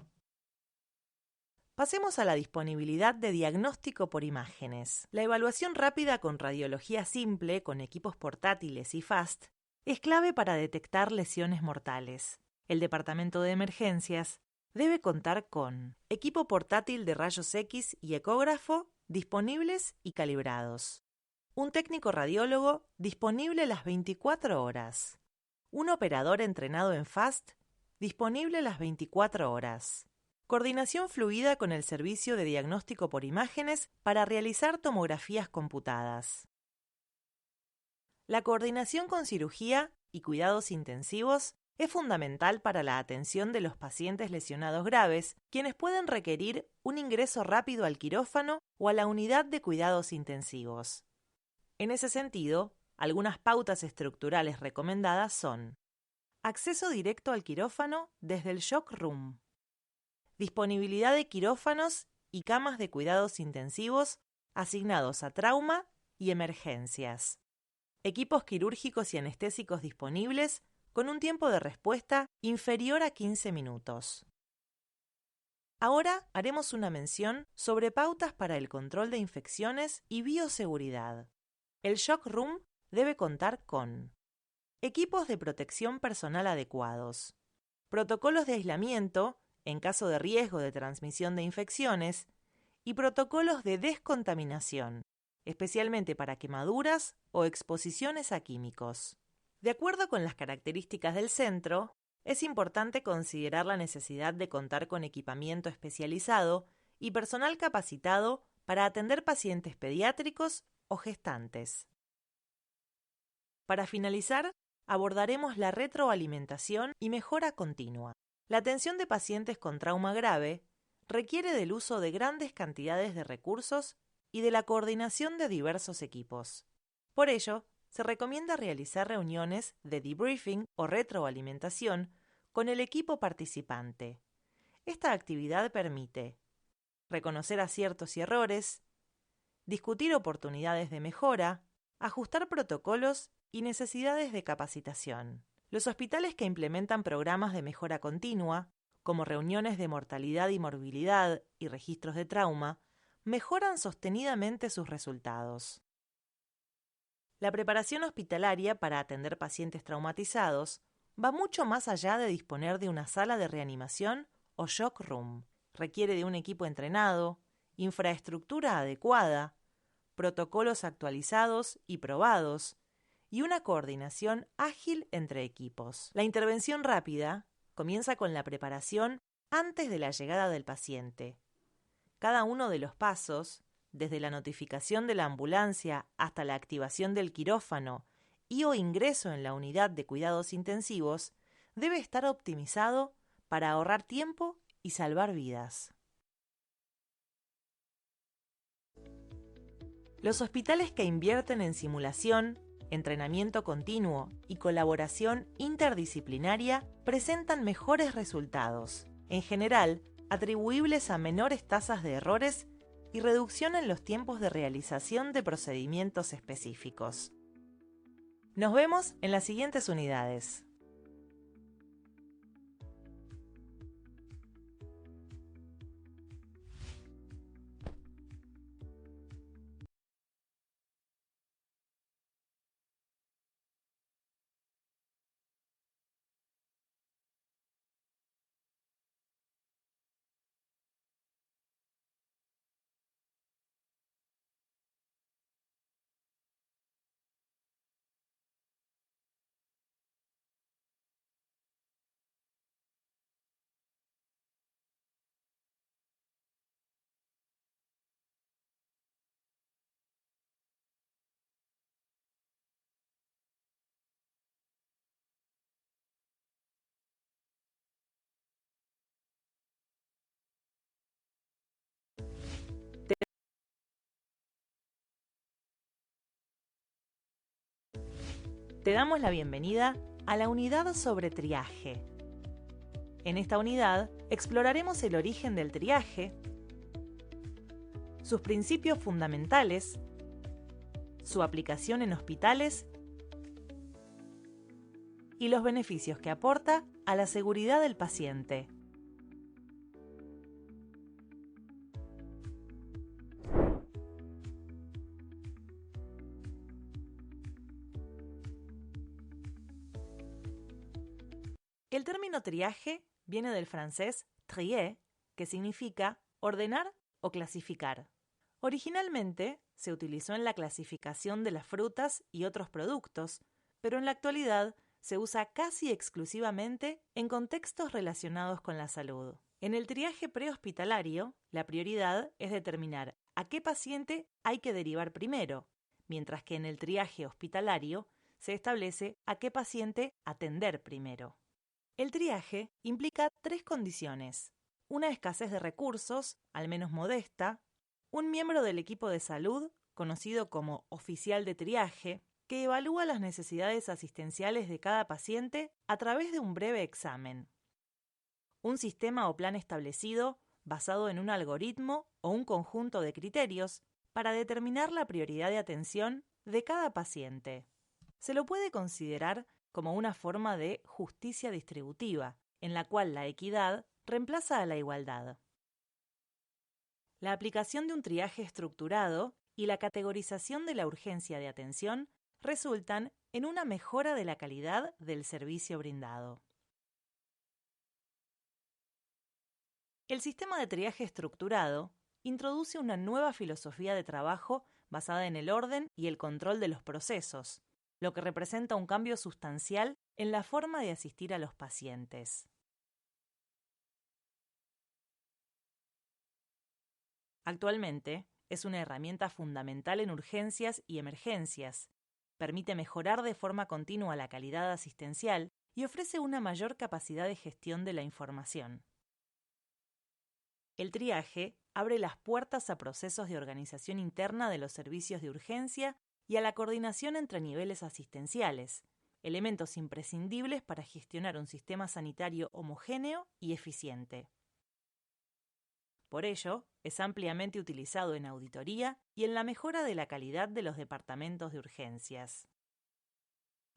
Pasemos a la disponibilidad de diagnóstico por imágenes. La evaluación rápida con radiología simple, con equipos portátiles y FAST, es clave para detectar lesiones mortales. El departamento de emergencias debe contar con equipo portátil de rayos X y ecógrafo disponibles y calibrados, un técnico radiólogo disponible las 24 horas, un operador entrenado en FAST disponible las 24 horas, coordinación fluida con el servicio de diagnóstico por imágenes para realizar tomografías computadas. La coordinación con cirugía y cuidados intensivos es fundamental para la atención de los pacientes lesionados graves, quienes pueden requerir un ingreso rápido al quirófano o a la unidad de cuidados intensivos. En ese sentido, algunas pautas estructurales recomendadas son: acceso directo al quirófano desde el shock room, disponibilidad de quirófanos y camas de cuidados intensivos asignados a trauma y emergencias. Equipos quirúrgicos y anestésicos disponibles con un tiempo de respuesta inferior a 15 minutos. Ahora haremos una mención sobre pautas para el control de infecciones y bioseguridad. El shock room debe contar con equipos de protección personal adecuados, protocolos de aislamiento en caso de riesgo de transmisión de infecciones y protocolos de descontaminación, especialmente para quemaduras o exposiciones a químicos. De acuerdo con las características del centro, es importante considerar la necesidad de contar con equipamiento especializado y personal capacitado para atender pacientes pediátricos o gestantes. Para finalizar, abordaremos la retroalimentación y mejora continua. La atención de pacientes con trauma grave requiere del uso de grandes cantidades de recursos y de la coordinación de diversos equipos. Por ello, se recomienda realizar reuniones de debriefing o retroalimentación con el equipo participante. Esta actividad permite reconocer aciertos y errores, discutir oportunidades de mejora, ajustar protocolos y necesidades de capacitación. Los hospitales que implementan programas de mejora continua, como reuniones de mortalidad y morbilidad y registros de trauma, mejoran sostenidamente sus resultados. La preparación hospitalaria para atender pacientes traumatizados va mucho más allá de disponer de una sala de reanimación o shock room. Requiere de un equipo entrenado, infraestructura adecuada, protocolos actualizados y probados, y una coordinación ágil entre equipos. La intervención rápida comienza con la preparación antes de la llegada del paciente. Cada uno de los pasos, desde la notificación de la ambulancia hasta la activación del quirófano y o ingreso en la unidad de cuidados intensivos, debe estar optimizado para ahorrar tiempo y salvar vidas. Los hospitales que invierten en simulación, entrenamiento continuo y colaboración interdisciplinaria presentan mejores resultados, en general atribuibles a menores tasas de errores y reducción en los tiempos de realización de procedimientos específicos. Nos vemos en las siguientes unidades. Te damos la bienvenida a la unidad sobre triaje. En esta unidad exploraremos el origen del triaje, sus principios fundamentales, su aplicación en hospitales y los beneficios que aporta a la seguridad del paciente. El término triaje viene del francés trier, que significa ordenar o clasificar. Originalmente se utilizó en la clasificación de las frutas y otros productos, pero en la actualidad se usa casi exclusivamente en contextos relacionados con la salud. En el triaje prehospitalario, la prioridad es determinar a qué paciente hay que derivar primero, mientras que en el triaje hospitalario se establece a qué paciente atender primero. El triaje implica 3 condiciones: una escasez de recursos, al menos modesta, un miembro del equipo de salud, conocido como oficial de triaje, que evalúa las necesidades asistenciales de cada paciente a través de un breve examen, un sistema o plan establecido basado en un algoritmo o un conjunto de criterios para determinar la prioridad de atención de cada paciente. Se lo puede considerar como una forma de justicia distributiva, en la cual la equidad reemplaza a la igualdad. La aplicación de un triaje estructurado y la categorización de la urgencia de atención resultan en una mejora de la calidad del servicio brindado. El sistema de triaje estructurado introduce una nueva filosofía de trabajo basada en el orden y el control de los procesos, lo que representa un cambio sustancial en la forma de asistir a los pacientes. Actualmente, es una herramienta fundamental en urgencias y emergencias, permite mejorar de forma continua la calidad asistencial y ofrece una mayor capacidad de gestión de la información. El triaje abre las puertas a procesos de organización interna de los servicios de urgencia y a la coordinación entre niveles asistenciales, elementos imprescindibles para gestionar un sistema sanitario homogéneo y eficiente. Por ello, es ampliamente utilizado en auditoría y en la mejora de la calidad de los departamentos de urgencias.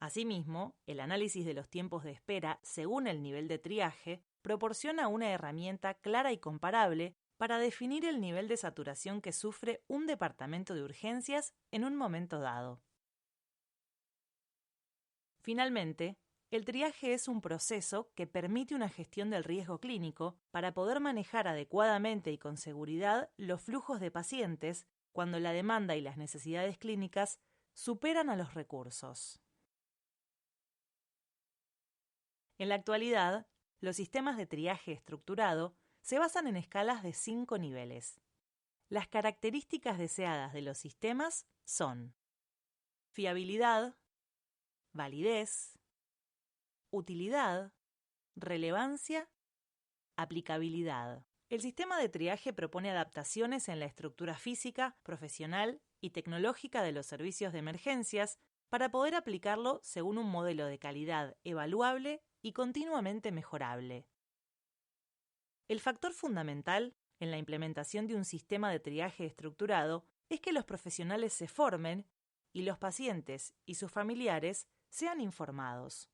Asimismo, el análisis de los tiempos de espera según el nivel de triaje proporciona una herramienta clara y comparable para definir el nivel de saturación que sufre un departamento de urgencias en un momento dado. Finalmente, el triaje es un proceso que permite una gestión del riesgo clínico para poder manejar adecuadamente y con seguridad los flujos de pacientes cuando la demanda y las necesidades clínicas superan a los recursos. En la actualidad, los sistemas de triaje estructurado se basan en escalas de 5 niveles. Las características deseadas de los sistemas son fiabilidad, validez, utilidad, relevancia, aplicabilidad. El sistema de triaje propone adaptaciones en la estructura física, profesional y tecnológica de los servicios de emergencias para poder aplicarlo según un modelo de calidad evaluable y continuamente mejorable. El factor fundamental en la implementación de un sistema de triaje estructurado es que los profesionales se formen y los pacientes y sus familiares sean informados.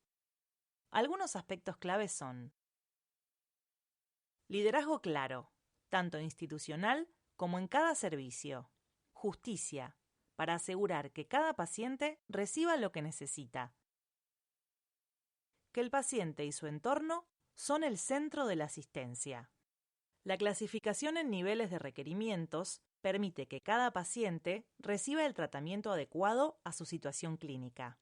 Algunos aspectos claves son: liderazgo claro, tanto institucional como en cada servicio. Justicia, para asegurar que cada paciente reciba lo que necesita. Que el paciente y su entorno son el centro de la asistencia. La clasificación en niveles de requerimientos permite que cada paciente reciba el tratamiento adecuado a su situación clínica.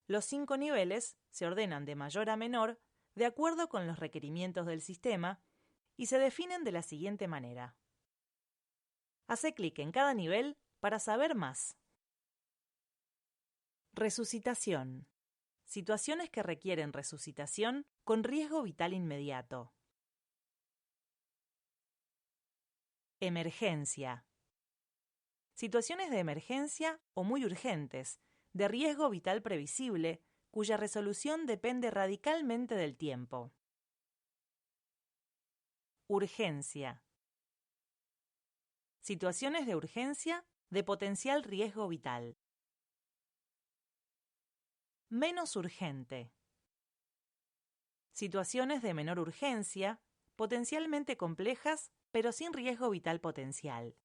Los 5 niveles se ordenan de mayor a menor de acuerdo con los requerimientos del sistema y se definen de la siguiente manera. Hace clic en cada nivel para saber más. Resucitación. Situaciones que requieren resucitación con riesgo vital inmediato. Emergencia. Situaciones de emergencia o muy urgentes, de riesgo vital previsible, cuya resolución depende radicalmente del tiempo. Urgencia. Situaciones de urgencia de potencial riesgo vital. Menos urgente. Situaciones de menor urgencia, potencialmente complejas, pero sin riesgo vital potencial.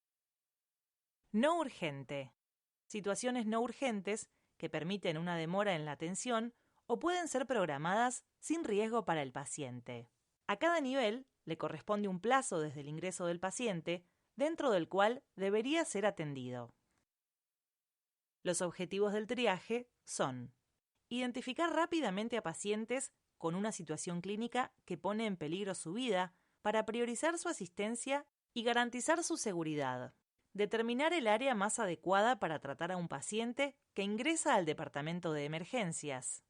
No urgente. Situaciones no urgentes que permiten una demora en la atención o pueden ser programadas sin riesgo para el paciente. A cada nivel le corresponde un plazo desde el ingreso del paciente, dentro del cual debería ser atendido. Los objetivos del triaje son: identificar rápidamente a pacientes con una situación clínica que pone en peligro su vida para priorizar su asistencia y garantizar su seguridad. Determinar el área más adecuada para tratar a un paciente que ingresa al departamento de emergencias.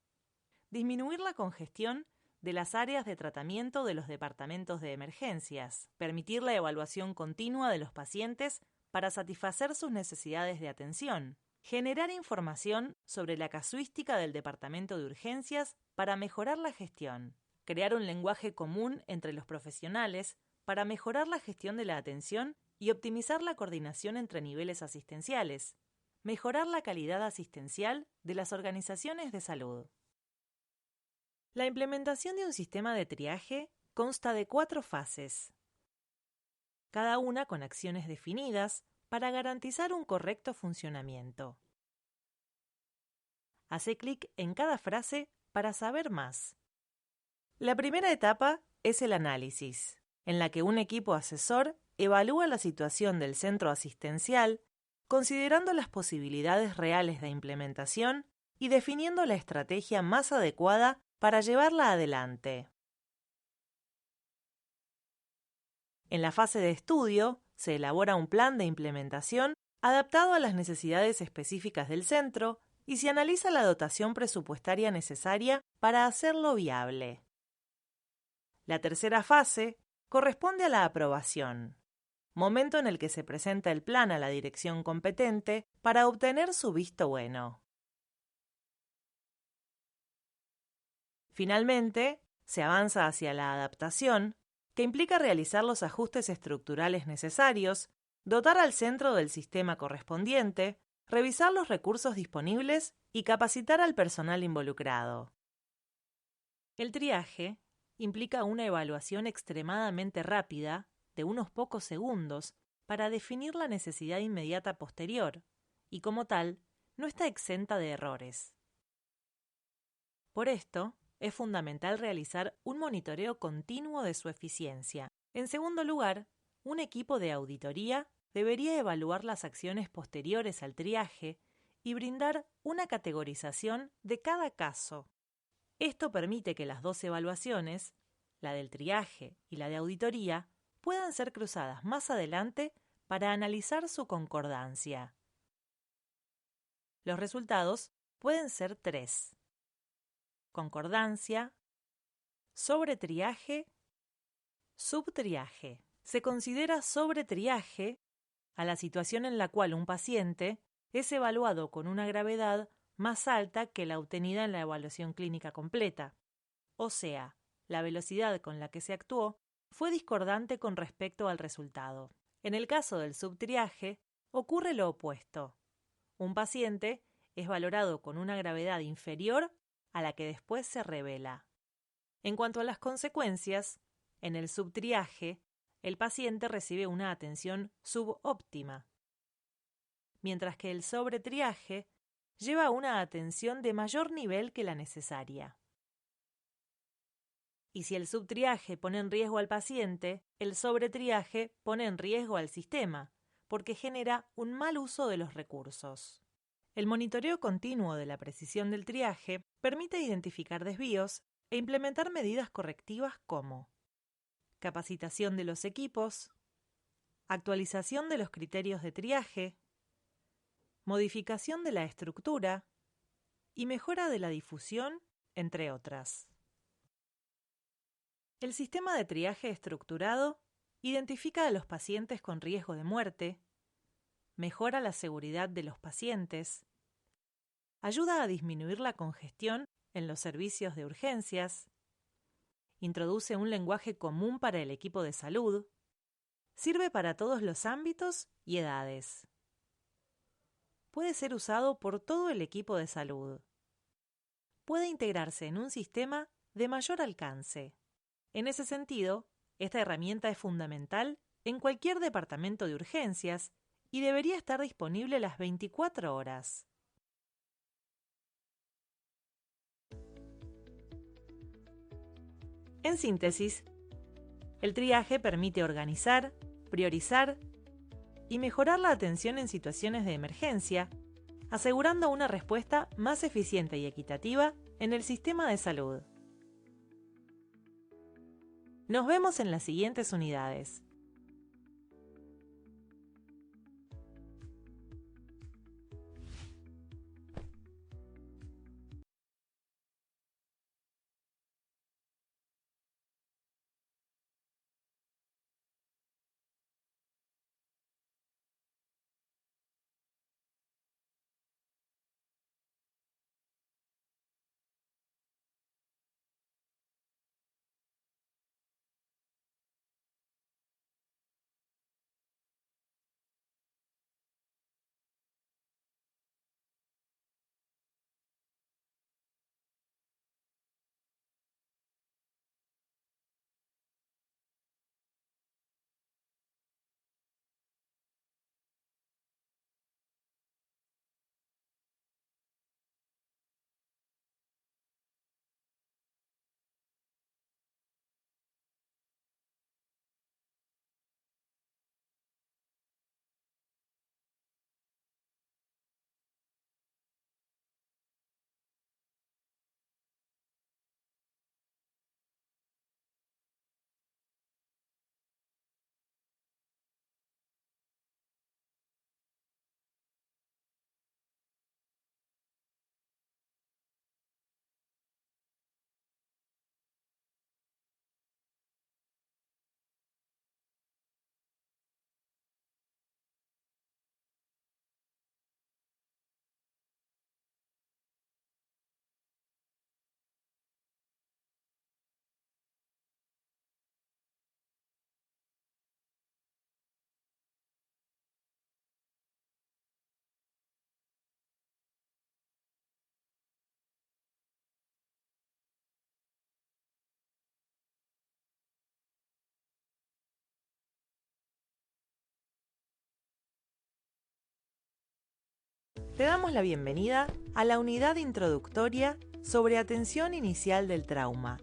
Disminuir la congestión de las áreas de tratamiento de los departamentos de emergencias. Permitir la evaluación continua de los pacientes para satisfacer sus necesidades de atención. Generar información sobre la casuística del departamento de urgencias para mejorar la gestión. Crear un lenguaje común entre los profesionales para mejorar la gestión de la atención y optimizar la coordinación entre niveles asistenciales, mejorar la calidad asistencial de las organizaciones de salud. La implementación de un sistema de triaje consta de 4 fases, cada una con acciones definidas para garantizar un correcto funcionamiento. Hace clic en cada frase para saber más. La primera etapa es el análisis, en la que un equipo asesor evalúa la situación del centro asistencial, considerando las posibilidades reales de implementación y definiendo la estrategia más adecuada para llevarla adelante. En la fase de estudio, se elabora un plan de implementación adaptado a las necesidades específicas del centro y se analiza la dotación presupuestaria necesaria para hacerlo viable. La tercera fase corresponde a la aprobación, momento en el que se presenta el plan a la dirección competente para obtener su visto bueno. Finalmente, se avanza hacia la adaptación, que implica realizar los ajustes estructurales necesarios, dotar al centro del sistema correspondiente, revisar los recursos disponibles y capacitar al personal involucrado. El triaje implica una evaluación extremadamente rápida, de unos pocos segundos, para definir la necesidad inmediata posterior, y como tal, no está exenta de errores. Por esto, es fundamental realizar un monitoreo continuo de su eficiencia. En segundo lugar, un equipo de auditoría debería evaluar las acciones posteriores al triaje y brindar una categorización de cada caso. Esto permite que las 2 evaluaciones, la del triaje y la de auditoría, puedan ser cruzadas más adelante para analizar su concordancia. Los resultados pueden ser 3: concordancia, sobretriaje, subtriaje. Se considera sobretriaje a la situación en la cual un paciente es evaluado con una gravedad más alta que la obtenida en la evaluación clínica completa, o sea, la velocidad con la que se actuó fue discordante con respecto al resultado. En el caso del subtriaje, ocurre lo opuesto. Un paciente es valorado con una gravedad inferior a la que después se revela. En cuanto a las consecuencias, en el subtriaje, el paciente recibe una atención subóptima, mientras que el sobretriaje lleva una atención de mayor nivel que la necesaria. Y si el subtriaje pone en riesgo al paciente, el sobretriaje pone en riesgo al sistema, porque genera un mal uso de los recursos. El monitoreo continuo de la precisión del triaje permite identificar desvíos e implementar medidas correctivas como capacitación de los equipos, actualización de los criterios de triaje, modificación de la estructura y mejora de la difusión, entre otras. El sistema de triaje estructurado identifica a los pacientes con riesgo de muerte, mejora la seguridad de los pacientes, ayuda a disminuir la congestión en los servicios de urgencias, introduce un lenguaje común para el equipo de salud, sirve para todos los ámbitos y edades. Puede ser usado por todo el equipo de salud. Puede integrarse en un sistema de mayor alcance. En ese sentido, esta herramienta es fundamental en cualquier departamento de urgencias y debería estar disponible las 24 horas. En síntesis, el triaje permite organizar, priorizar y mejorar la atención en situaciones de emergencia, asegurando una respuesta más eficiente y equitativa en el sistema de salud. Nos vemos en las siguientes unidades. Te damos la bienvenida a la unidad introductoria sobre atención inicial del trauma